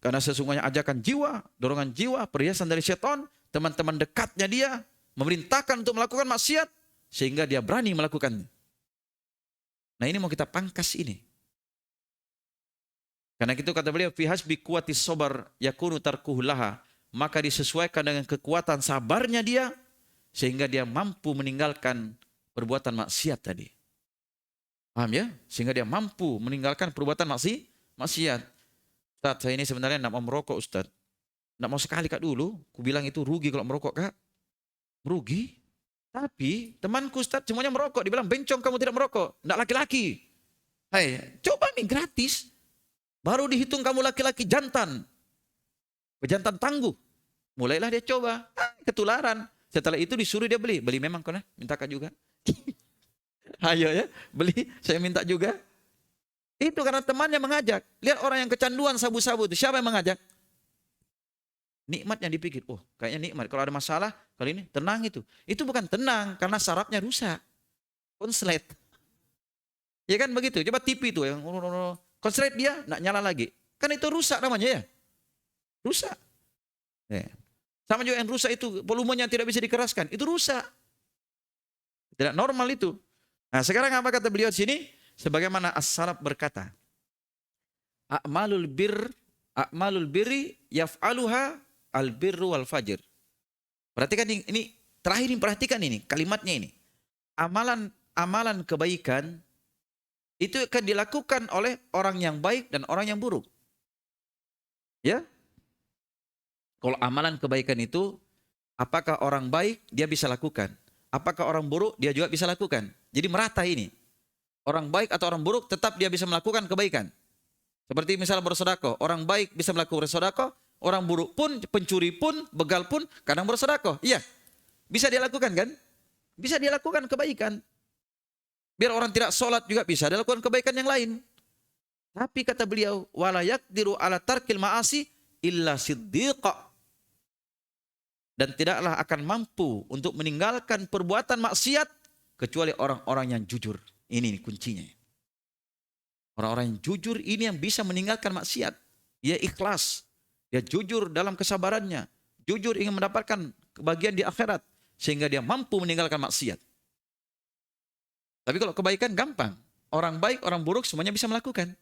Karena sesungguhnya ajakan jiwa, dorongan jiwa, perhiasan dari setan, teman-teman dekatnya dia memerintahkan untuk melakukan maksiat sehingga dia berani melakukannya. Nah, ini mau kita pangkas ini. Karena itu kata beliau, fi hasbi quwwatis sabar yakunu tarkuhu laha, maka disesuaikan dengan kekuatan sabarnya dia sehingga dia mampu meninggalkan perbuatan maksiat tadi. Paham ya? Sehingga dia mampu meninggalkan perbuatan maksiat. Ustaz, saya ini sebenarnya tidak mau merokok, Ustaz. Tidak mau sekali Kak dulu. Ku bilang itu rugi kalau merokok, Kak. Merugi. Tapi temanku Ustaz semuanya merokok. Dibilang bencong kamu tidak merokok. Tidak laki-laki. Hai, coba nih gratis. Baru dihitung kamu laki-laki jantan. Pejantan tangguh. Mulailah dia coba. Ketularan. Setelah itu disuruh dia beli. Beli memang kau minta Kak juga. Ayo ya, beli. Saya minta juga. Itu karena temannya mengajak. Lihat orang yang kecanduan sabu-sabu itu. Siapa yang mengajak? Nikmatnya dipikir. Oh, kayaknya nikmat. Kalau ada masalah, kali ini tenang itu. Itu bukan tenang karena sarafnya rusak. Konslet. Ya kan begitu. Coba TV itu yang konslet dia enggak nyala lagi. Kan itu rusak namanya ya. Rusak. Ya. Sama juga yang rusak itu volumenya tidak bisa dikeraskan. Itu rusak. Tidak normal itu. Nah, sekarang apa kata beliau di sini? Sebagaimana as-salaf berkata, a'malul birri yaf'aluha al-birru wal fajr. Perhatikan ini terakhir ini, perhatikan ini kalimatnya ini. Amalan kebaikan itu akan dilakukan oleh orang yang baik dan orang yang buruk. Ya? Kalau amalan kebaikan itu Apakah orang baik dia bisa lakukan? Apakah orang buruk dia juga bisa lakukan? Jadi merata ini. Orang baik atau orang buruk tetap dia bisa melakukan kebaikan. Seperti misalnya bersedekah, orang baik bisa melakukan bersedekah, orang buruk pun, pencuri pun, begal pun kadang bersedekah. Iya. Bisa dia lakukan kan? Bisa dia lakukan kebaikan. Biar orang tidak sholat juga bisa dia lakukan kebaikan yang lain. Tapi kata beliau, wala yaqdiru ala tarkil ma'asi illa siddiqa. Dan tidaklah akan mampu untuk meninggalkan perbuatan maksiat kecuali orang-orang yang jujur. Ini kuncinya. Orang-orang yang jujur ini yang bisa meninggalkan maksiat. Dia ikhlas. Dia jujur dalam kesabarannya. Jujur ingin mendapatkan kebahagiaan di akhirat. Sehingga dia mampu meninggalkan maksiat. Tapi kalau kebaikan gampang. Orang baik, orang buruk semuanya bisa melakukan.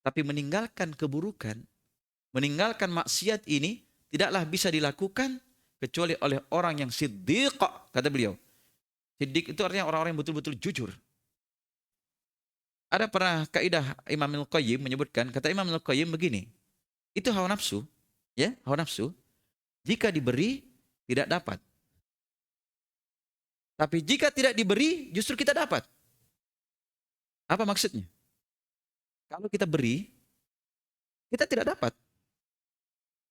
Tapi meninggalkan keburukan, meninggalkan maksiat ini tidaklah bisa dilakukan kecuali oleh orang yang siddiq, kata beliau. Siddiq itu artinya orang-orang yang betul-betul jujur. Ada pernah kaidah Imam Al-Qayyim menyebutkan, kata Imam Al-Qayyim begini, itu hawa nafsu, ya, hawa nafsu, jika diberi tidak dapat. Tapi jika tidak diberi justru kita dapat. Apa maksudnya? Kalau kita beri, kita tidak dapat.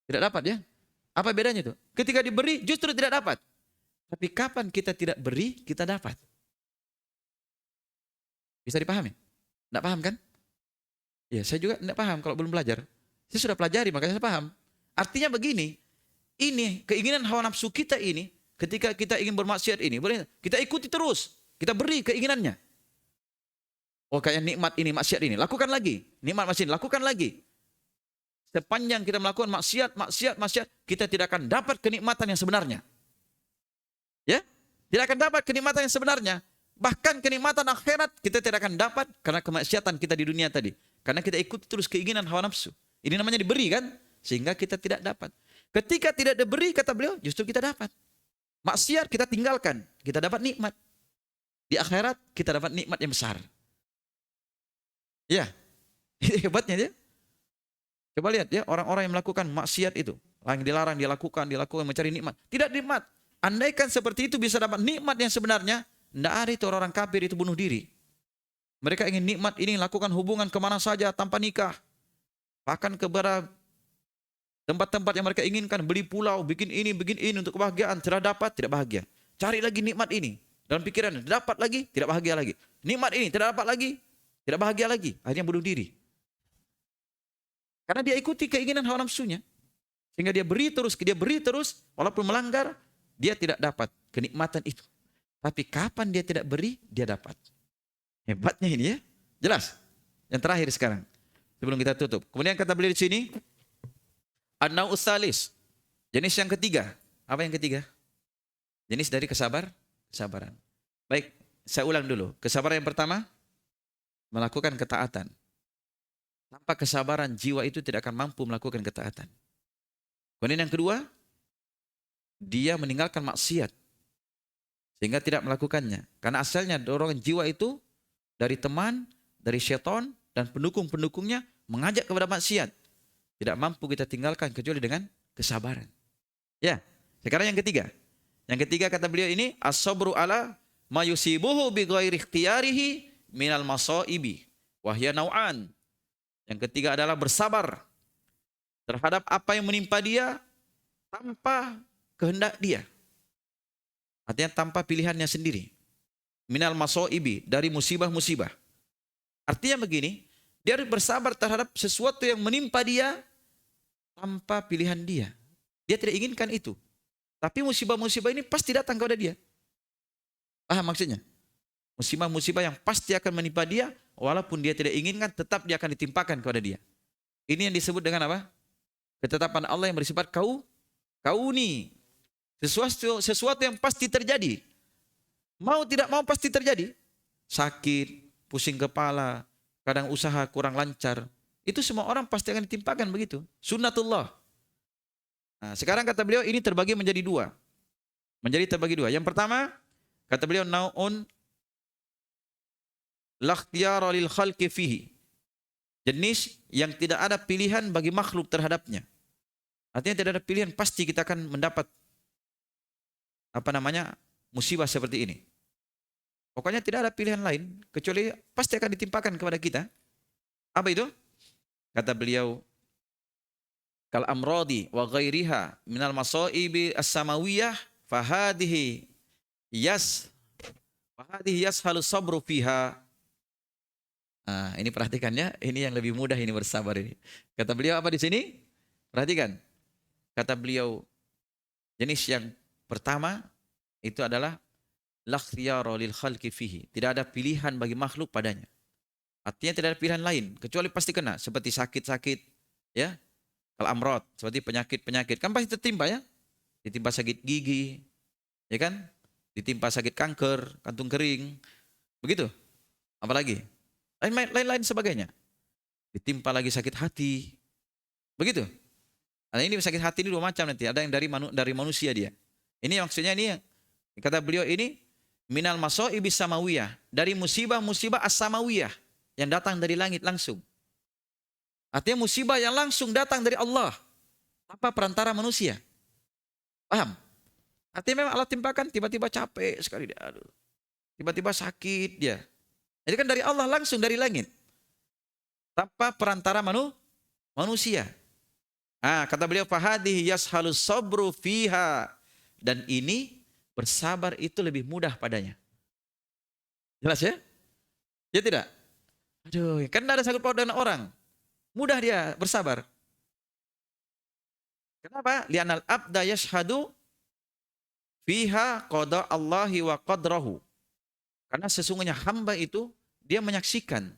Tidak dapat ya. Apa bedanya itu? Ketika diberi justru tidak dapat. Tapi kapan kita tidak beri, kita dapat. Bisa dipahami? Tidak paham kan? Ya, saya juga tidak paham kalau belum belajar. Saya sudah pelajari, makanya saya paham. Artinya begini, ini keinginan hawa nafsu kita ini, ketika kita ingin bermaksiat ini, kita ikuti terus. Kita beri keinginannya. Oh kayak nikmat ini, maksiat ini, lakukan lagi. Nikmat maksiat, lakukan lagi. Sepanjang kita melakukan maksiat, kita tidak akan dapat kenikmatan yang sebenarnya. Ya, tidak akan dapat kenikmatan yang sebenarnya. Bahkan kenikmatan akhirat kita tidak akan dapat karena kemaksiatan kita di dunia tadi. Karena kita ikut terus keinginan hawa nafsu. Ini namanya diberi kan? Sehingga kita tidak dapat. Ketika tidak diberi, kata beliau, justru kita dapat. Maksiat kita tinggalkan, kita dapat nikmat. Di akhirat kita dapat nikmat yang besar. Ya, hebatnya dia. Coba lihat ya, orang-orang yang melakukan maksiat itu, yang dilarang dia lakukan mencari nikmat. Tidak nikmat. Andaikan seperti itu bisa dapat nikmat yang sebenarnya, tidak ada itu orang kafir itu bunuh diri. Mereka ingin nikmat ini, lakukan hubungan kemana saja tanpa nikah. Bahkan kepada tempat-tempat yang mereka inginkan, beli pulau, bikin ini untuk kebahagiaan. Tidak dapat, tidak bahagia. Cari lagi nikmat ini. Dalam pikiran, dapat lagi, tidak bahagia lagi. Nikmat ini, tidak dapat lagi, tidak bahagia lagi. Akhirnya bunuh diri. Karena dia ikuti keinginan hawa nafsunya. Sehingga dia beri terus, walaupun melanggar, dia tidak dapat kenikmatan itu. Tapi kapan dia tidak beri, dia dapat. Hebatnya ini ya. Jelas? Yang terakhir sekarang. Sebelum kita tutup. Kemudian kata beliau di sini, an-nau'us salis. Jenis yang ketiga. Apa yang ketiga? Jenis dari kesabaran. Baik, saya ulang dulu. Kesabaran yang pertama, melakukan ketaatan. Tanpa kesabaran, jiwa itu tidak akan mampu melakukan ketaatan. Kemudian yang kedua, dia meninggalkan maksiat. Sehingga tidak melakukannya. Karena asalnya dorongan jiwa itu dari teman, dari syaitan, dan pendukung-pendukungnya mengajak kepada maksiat. Tidak mampu kita tinggalkan kecuali dengan kesabaran. Ya, sekarang yang ketiga. Yang ketiga kata beliau ini, as-sabru ala ma yusibuhu bi ghairi ikhtiyarihi minal masaibi. Wahya nau'an. Yang ketiga adalah bersabar terhadap apa yang menimpa dia tanpa kehendak dia. Artinya tanpa pilihannya sendiri. Minal masaibi, dari musibah-musibah. Artinya begini, dia harus bersabar terhadap sesuatu yang menimpa dia tanpa pilihan dia. Dia tidak inginkan itu. Tapi musibah-musibah ini pasti datang kepada dia. Paham maksudnya? Musibah-musibah yang pasti akan menimpa dia, walaupun dia tidak inginkan, tetap dia akan ditimpakan kepada dia. Ini yang disebut dengan apa? Ketetapan Allah yang bersifat kauni. Sesuatu yang pasti terjadi. Mau tidak mau pasti terjadi. Sakit, pusing kepala, kadang usaha kurang lancar. Itu semua orang pasti akan ditimpakan begitu. Sunnatullah. Nah, sekarang kata beliau ini terbagi menjadi dua. Terbagi dua. Yang pertama, kata beliau nau'un lakhtiyara lil khalqi fihi. Jenis yang tidak ada pilihan bagi makhluk terhadapnya. Artinya tidak ada pilihan, pasti kita akan mendapat musibah seperti ini. Pokoknya tidak ada pilihan lain kecuali pasti akan ditimpakan kepada kita. Apa itu? Kata beliau, kal amradi wa ghairiha minal masaibi as-samawiyah fahadihi yashalu sabru fiha. Ini perhatikannya, ini yang lebih mudah ini bersabar ini. Kata beliau apa di sini? Perhatikan. Kata beliau, jenis yang pertama itu adalah la ikhtiyara lil khalqi fihi. Tidak ada pilihan bagi makhluk padanya. Artinya tidak ada pilihan lain kecuali pasti kena, seperti sakit-sakit, ya. Kal amrad, seperti penyakit-penyakit kan pasti tertimpa ya. Ditimpa sakit gigi, ya kan? Ditimpa sakit kanker, kantung kering. Begitu. Apalagi? Lain-lain sebagainya. Ditimpa lagi sakit hati. Begitu. Nah, ini sakit hati ini dua macam nanti. Ada yang dari manusia dia. Ini maksudnya ini kata beliau ini minal masaibi samawiyah, dari musibah-musibah as-samawiyah yang datang dari langit langsung. Artinya musibah yang langsung datang dari Allah tanpa perantara manusia. Paham? Artinya memang Allah timpakan tiba-tiba capek sekali dia. Aduh. Tiba-tiba sakit dia. Jadi kan dari Allah langsung dari langit. Tanpa perantara manusia. Kata beliau fahadihi yashalu sabru fiha, dan ini bersabar itu lebih mudah padanya. Jelas ya? Ya tidak? Aduh, kan tidak ada sangkut paut dengan orang. Mudah dia bersabar. Kenapa? Li'anal abda yashhadu fiha qada Allahi wa qadrahu. Karena sesungguhnya hamba itu dia menyaksikan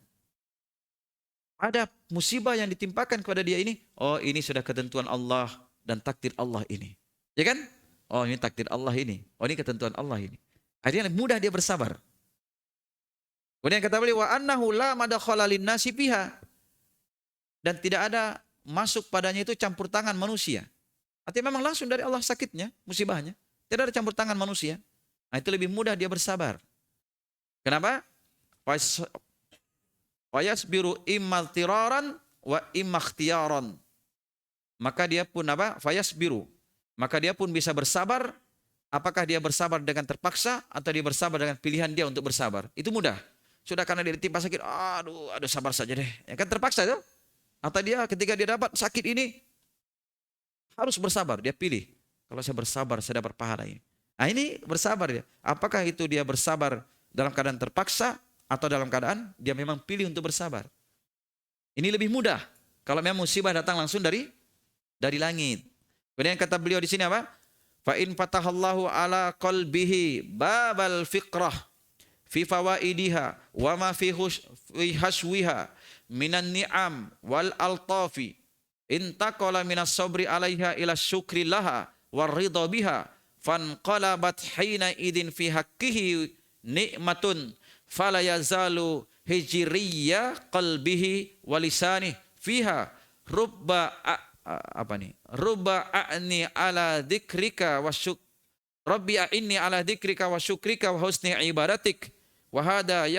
ada musibah yang ditimpakan kepada dia ini. Oh, ini sudah ketentuan Allah dan takdir Allah ini. Ya kan? Oh, ini takdir Allah ini. Oh, ini ketentuan Allah ini. Akhirnya mudah dia bersabar. Kemudian kata beliau wa annahu la madakhala linnasi fiha, dan tidak ada masuk padanya itu campur tangan manusia. Artinya memang langsung dari Allah sakitnya, musibahnya. Tidak ada campur tangan manusia. Nah, itu lebih mudah dia bersabar. Kenapa? Fayasbiru imma tiraran wa imma ikhtiyaran. Maka dia pun apa? Fayasbiru. Maka dia pun bisa bersabar. Apakah dia bersabar dengan terpaksa atau dia bersabar dengan pilihan dia untuk bersabar? Itu mudah. Sudah karena dia ditimpa sakit, aduh sabar saja deh. Ya kan terpaksa itu. Atau dia ketika dia dapat sakit ini harus bersabar, dia pilih. Kalau saya bersabar saya dapat pahala ini. Nah, ini bersabar dia. Apakah itu dia bersabar dalam keadaan terpaksa atau dalam keadaan dia memang pilih untuk bersabar? Ini lebih mudah kalau memang musibah datang langsung dari langit. Kemudian kata beliau di sini apa? Fa in fatahallahu ala qalbihi babal fiqrah fi fawaidiha wa ma fi hashwiha minan ni'am wal altafi intaqala minas sabri alaiha ila syukri laha war ridha biha fanqalabat hina idin fi haqqihi nikmatun fala yazalu hijriyya qalbihi wa lisanih fiha rubba a'ni ala dzikrika wa syuk rabbi a'inni ala dzikrika wa syukrika wa husni ibadatik wa hada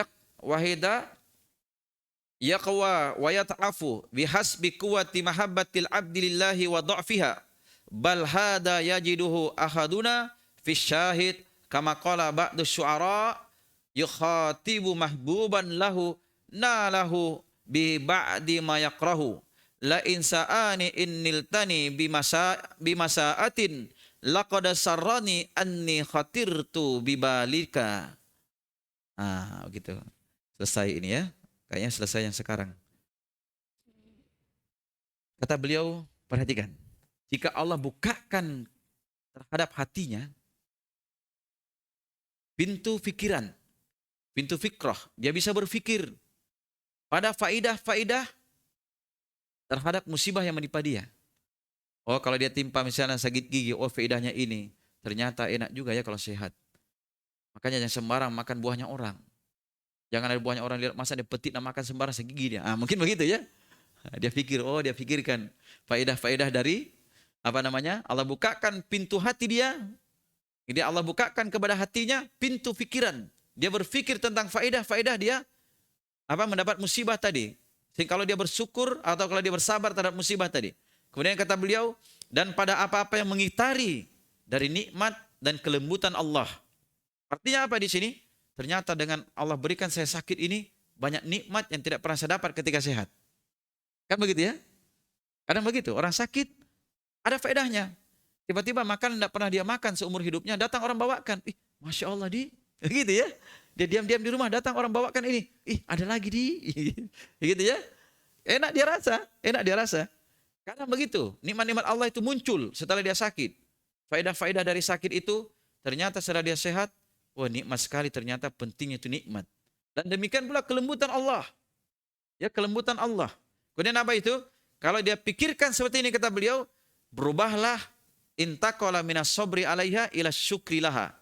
yaqwa wa yata'afu bihasbi quwwati mahabbatil abdi lillahi wa dha'fiha bal hada yajiduhu ahaduna fi syahid kama qala ba'du syu'ara yukhatibu mahbuban lahu nalahu bi ba'di ma yakrahu la insa'ani inniltani bimasa'atin laqad sarrani anni khatirtu bibalika. Begitu. Selesai ini ya. Kayaknya selesai yang sekarang. Kata beliau, perhatikan. Jika Allah bukakan terhadap hatinya pintu fikiran, pintu fikrah, dia bisa berfikir pada faidah-faidah terhadap musibah yang menimpa dia. Oh, kalau dia timpa misalnya sakit gigi, oh faidahnya ini. Ternyata enak juga ya kalau sehat. Makanya jangan sembarang makan buahnya orang. Jangan ada buahnya orang lihat masa dia petik makan sembarang segigi dia. Mungkin begitu ya. Dia pikir, dia pikirkan faedah-faedah dari Allah bukakan pintu hati dia. Jadi Allah bukakan kepada hatinya pintu fikiran. Dia berfikir tentang faedah-faedah dia mendapat musibah tadi. Sehingga kalau dia bersyukur atau kalau dia bersabar terhadap musibah tadi. Kemudian kata beliau, dan pada apa-apa yang mengitari dari nikmat dan kelembutan Allah. Artinya apa di sini? Ternyata dengan Allah berikan saya sakit ini, banyak nikmat yang tidak pernah saya dapat ketika sehat. Kan begitu ya? Kadang begitu, orang sakit ada faedahnya. Tiba-tiba makan tidak pernah dia makan seumur hidupnya, datang orang bawakan. Ih, Masya Allah di, gitu ya. Dia diam-diam di rumah, datang orang bawakan ini. Ih, ada lagi di, gitu ya. Enak dia rasa, enak dia rasa. Karena begitu, nikmat-nikmat Allah itu muncul setelah dia sakit. Faedah-faedah dari sakit itu, ternyata setelah dia sehat, wah nikmat sekali ternyata pentingnya itu nikmat. Dan demikian pula kelembutan Allah. Ya, kelembutan Allah. Kemudian apa itu? Kalau dia pikirkan seperti ini kata beliau, berubahlah intaqala minas sabri 'alaiha ila syukri laha.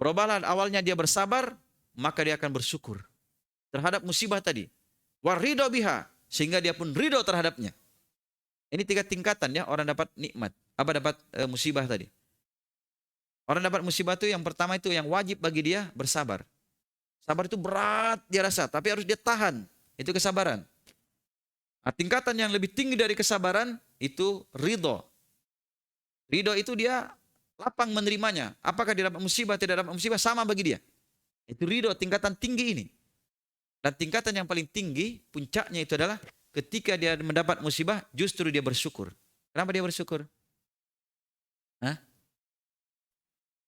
Berubahlah awalnya dia bersabar, maka dia akan bersyukur terhadap musibah tadi. Waridho biha, sehingga dia pun ridho terhadapnya. Ini 3 tingkatan ya orang dapat nikmat. Apa dapat musibah tadi? Orang dapat musibah itu yang pertama itu yang wajib bagi dia bersabar. Sabar itu berat dia rasa, tapi harus dia tahan. Itu kesabaran. Nah, tingkatan yang lebih tinggi dari kesabaran itu ridho. Ridho itu dia lapang menerimanya. Apakah dia dapat musibah, tidak dapat musibah, sama bagi dia. Itu ridho, tingkatan tinggi ini. Dan tingkatan yang paling tinggi, puncaknya itu adalah ketika dia mendapat musibah, justru dia bersyukur. Kenapa dia bersyukur? Hah?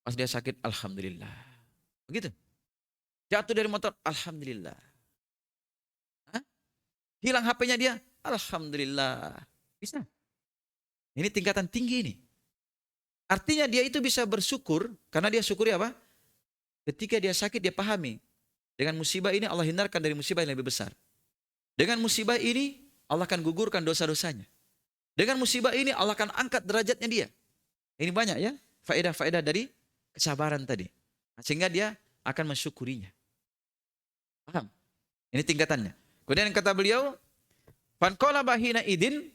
Pas dia sakit, Alhamdulillah. Begitu. Jatuh dari motor, Alhamdulillah. Hah? Hilang HP-nya dia, Alhamdulillah. Bisa. Ini tingkatan tinggi ini. Artinya dia itu bisa bersyukur, karena dia syukuri apa? Ketika dia sakit, dia pahami. Dengan musibah ini Allah hindarkan dari musibah yang lebih besar. Dengan musibah ini Allah akan gugurkan dosa-dosanya. Dengan musibah ini Allah akan angkat derajatnya dia. Ini banyak ya faedah-faedah dari kesabaran tadi. Sehingga dia akan mensyukurinya. Paham? Ini tingkatannya. Kemudian kata beliau, fanqalaba hina idin,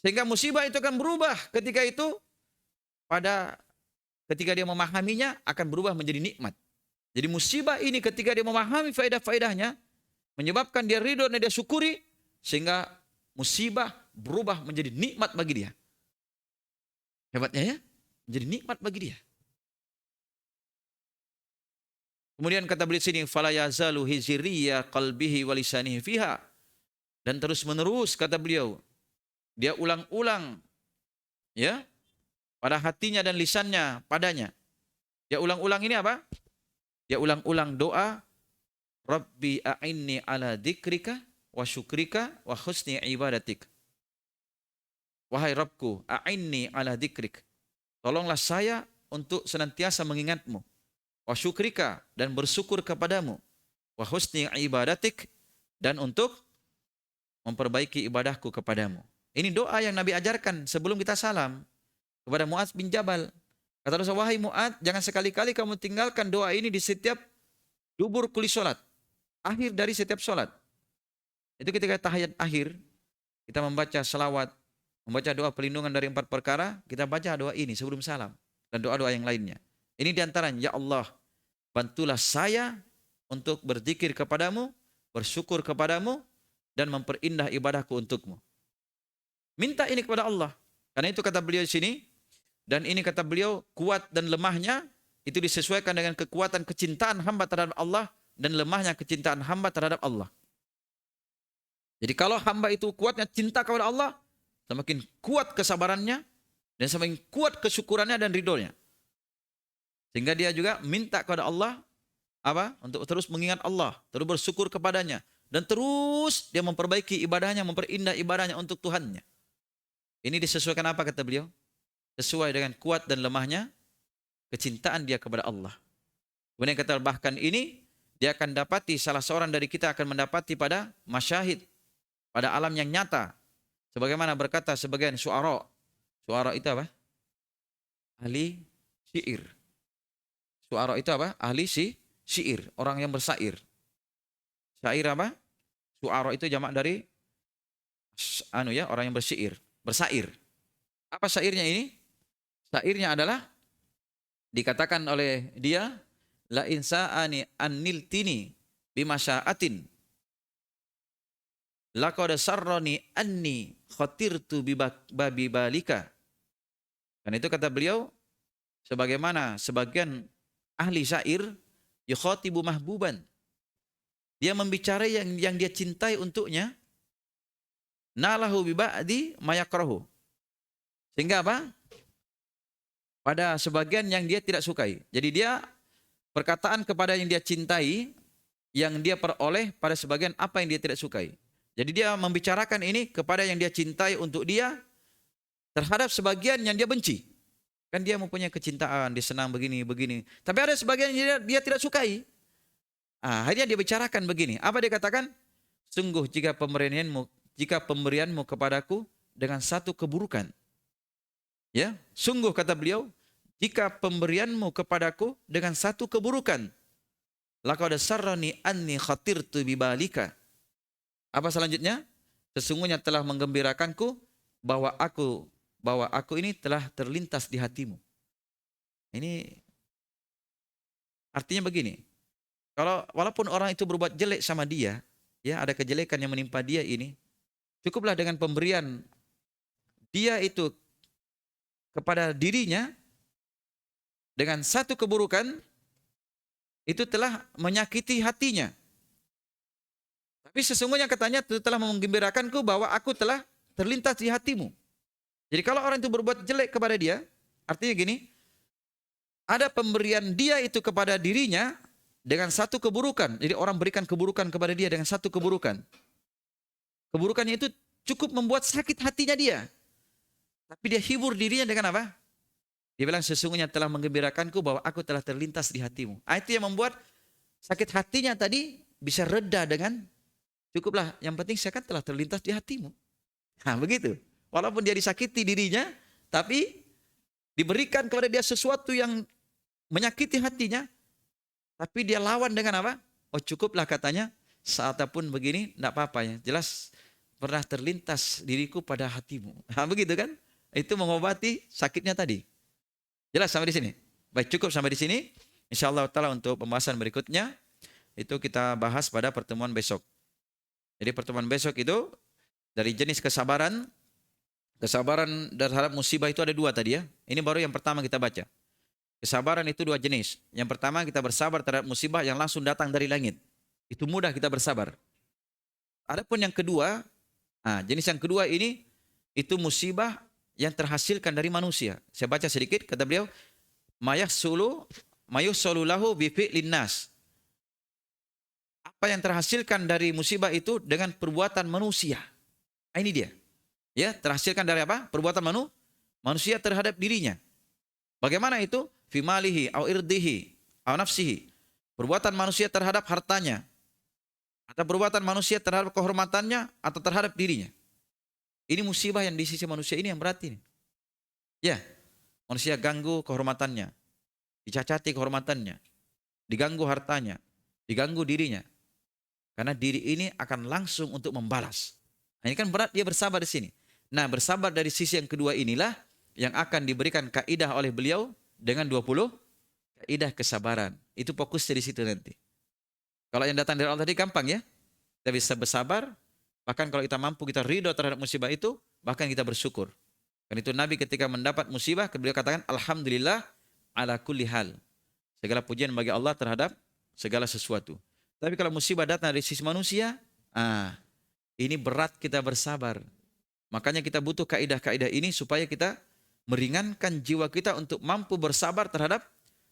sehingga musibah itu akan berubah ketika itu ketika dia memahaminya akan berubah menjadi nikmat. Jadi musibah ini ketika dia memahami faedah-faedahnya menyebabkan dia ridho dan dia syukuri sehingga musibah berubah menjadi nikmat bagi dia. Hebatnya ya, menjadi nikmat bagi dia. Kemudian kata beliau sini fala yazalu hizriya qalbihi wa lisanihi fiha, dan terus menerus kata beliau dia ulang-ulang ya pada hatinya dan lisannya padanya. Dia ulang-ulang ini apa? Dia ulang-ulang doa, Rabbi a'inni ala dzikrika wa syukrika wa husni ibadatik. Wahai Rabbku, a'inni ala dzikrik. Tolonglah saya untuk senantiasa mengingatmu. Wa syukrika, dan bersyukur kepadamu. Wa husni ibadatik, dan untuk memperbaiki ibadahku kepadamu. Ini doa yang Nabi ajarkan sebelum kita salam kepada Mu'adz bin Jabal. Kata Rasulullah, wahai Mu'adz, jangan sekali-kali kamu tinggalkan doa ini di setiap dubur kuli sholat. Akhir dari setiap sholat. Itu ketika tahiyat akhir, kita membaca selawat, membaca doa perlindungan dari 4 perkara, kita baca doa ini sebelum salam. Dan doa-doa yang lainnya. Ini diantaranya, ya Allah, bantulah saya untuk berzikir kepadamu, bersyukur kepadamu, dan memperindah ibadahku untukmu. Minta ini kepada Allah. Karena itu kata beliau di sini, dan ini kata beliau, kuat dan lemahnya itu disesuaikan dengan kekuatan kecintaan hamba terhadap Allah dan lemahnya kecintaan hamba terhadap Allah. Jadi kalau hamba itu kuatnya cinta kepada Allah, semakin kuat kesabarannya dan semakin kuat kesyukurannya dan ridhonya. Sehingga dia juga minta kepada Allah apa? Untuk terus mengingat Allah, terus bersyukur kepadanya, dan terus dia memperbaiki ibadahnya, memperindah ibadahnya untuk Tuhannya. Ini disesuaikan apa kata beliau? Sesuai dengan kuat dan lemahnya kecintaan dia kepada Allah. Kemudian kata bahkan ini dia akan dapati, salah seorang dari kita akan mendapati pada masyahid, pada alam yang nyata. Sebagaimana berkata sebagian syuara. Syuara itu apa? Ahli syair. Syuara itu apa? Ahli syair, orang yang bersair. Syair apa? Syuara itu jamak dari orang yang bersyair, bersair. Apa syairnya ini? Syairnya adalah dikatakan oleh dia, la insa'ani anniltini bimasya'atin laqad sarrani anni khatirtu babi balika. Kan itu kata beliau, Sebagaimana sebagian ahli syair, yukhatibu mahbuban. Dia membicarai yang dia cintai untuknya, nalahu bi ba'di ma yakrahu. Sehingga apa? Pada sebagian yang dia tidak sukai. Jadi dia perkataan kepada yang dia cintai, yang dia peroleh pada sebagian apa yang dia tidak sukai. Jadi dia membicarakan ini kepada yang dia cintai untuk dia terhadap sebagian yang dia benci. Kan dia mempunyai kecintaan, dia senang begini. Tapi ada sebagian yang dia tidak sukai. Akhirnya dia bicarakan begini. Apa dia katakan? Sungguh jika pemberianmu kepadaku dengan satu keburukan. Ya, sungguh kata beliau, jika pemberianmu kepadaku dengan satu keburukan, laqad sarrani anni khatirtu bibalika. Apa selanjutnya? Sesungguhnya telah menggembirakanku bahwa aku ini telah terlintas di hatimu. Ini artinya begini. Kalau walaupun orang itu berbuat jelek sama dia, ya ada kejelekan yang menimpa dia ini, cukuplah dengan pemberian dia itu kepada dirinya dengan satu keburukan, itu telah menyakiti hatinya. Tapi sesungguhnya katanya itu telah menggembirakanku bahwa aku telah terlintas di hatimu. Jadi kalau orang itu berbuat jelek kepada dia, artinya gini, ada pemberian dia itu kepada dirinya dengan satu keburukan. Jadi orang berikan keburukan kepada dia dengan satu keburukan. Keburukannya itu cukup membuat sakit hatinya dia. Tapi dia hibur dirinya dengan apa? Dia bilang sesungguhnya telah menggembirakanku bahwa aku telah terlintas di hatimu. Itu yang membuat sakit hatinya tadi bisa reda dengan cukuplah. Yang penting saya kan telah terlintas di hatimu. Begitu. Walaupun dia disakiti dirinya, tapi diberikan kepada dia sesuatu yang menyakiti hatinya, tapi dia lawan dengan apa? Oh cukuplah katanya, saatapun begini, tidak apa-apa ya. Jelas pernah terlintas diriku pada hatimu. Begitu kan? Itu mengobati sakitnya tadi. Jelas sampai di sini? Baik, cukup sampai di sini. InsyaAllah ta'ala untuk pembahasan berikutnya, itu kita bahas pada pertemuan besok. Jadi pertemuan besok itu, dari jenis kesabaran terhadap musibah itu ada dua tadi ya. Ini baru yang pertama kita baca. Kesabaran itu dua jenis. Yang pertama kita bersabar terhadap musibah yang langsung datang dari langit. Itu mudah kita bersabar. Adapun yang kedua, jenis yang kedua ini, itu musibah yang terhasilkan dari manusia. Saya baca sedikit, kata beliau, mayussulu lahu bi fi'lin nas. Apa yang terhasilkan dari musibah itu dengan perbuatan manusia. Ini dia. Ya, terhasilkan dari apa? Perbuatan manusia terhadap dirinya. Bagaimana itu? Fi malihi au irdihi au nafsihi. Perbuatan manusia terhadap hartanya, atau perbuatan manusia terhadap kehormatannya, atau terhadap dirinya. Ini musibah yang di sisi manusia ini yang berat ini. Ya, manusia ganggu kehormatannya, dicacati kehormatannya, diganggu hartanya, diganggu dirinya. Karena diri ini akan langsung untuk membalas. Ini kan berat dia bersabar di sini. Nah, bersabar dari sisi yang kedua inilah yang akan diberikan kaidah oleh beliau dengan 20 kaidah kesabaran. Itu fokusnya di situ nanti. Kalau yang datang dari Allah tadi gampang ya. Kita bisa bersabar. Bahkan kalau kita mampu, kita ridho terhadap musibah itu, bahkan kita bersyukur. Dan itu Nabi ketika mendapat musibah, beliau katakan, Alhamdulillah ala kulli hal. Segala pujian bagi Allah terhadap segala sesuatu. Tapi kalau musibah datang dari sisi manusia, ini berat kita bersabar. Makanya kita butuh kaidah-kaidah ini supaya kita meringankan jiwa kita untuk mampu bersabar terhadap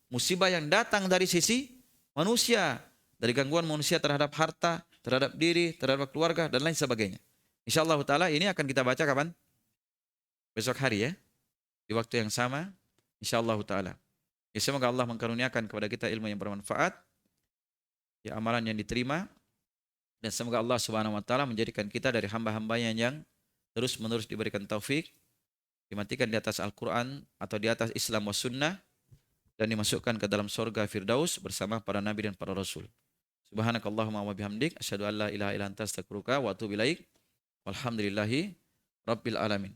musibah yang datang dari sisi manusia. Dari gangguan manusia terhadap harta, terhadap diri, terhadap keluarga, dan lain sebagainya. InsyaAllah ta'ala ini akan kita baca kapan? Besok hari ya. Di waktu yang sama. InsyaAllah ta'ala. Ya, semoga Allah mengkaruniakan kepada kita ilmu yang bermanfaat. Ya, amalan yang diterima. Dan semoga Allah subhanahu wa ta'ala menjadikan kita dari hamba-hambanya yang terus menerus diberikan taufik. Dimatikan di atas Al-Quran atau di atas Islam wa sunnah. Dan dimasukkan ke dalam surga Firdaus bersama para nabi dan para rasul. Subhanakallahumma wa bihamdik asyhadu an la ilaha illa anta astaghfiruka wa atubu ilaik. Walhamdulillahi rabbil alamin.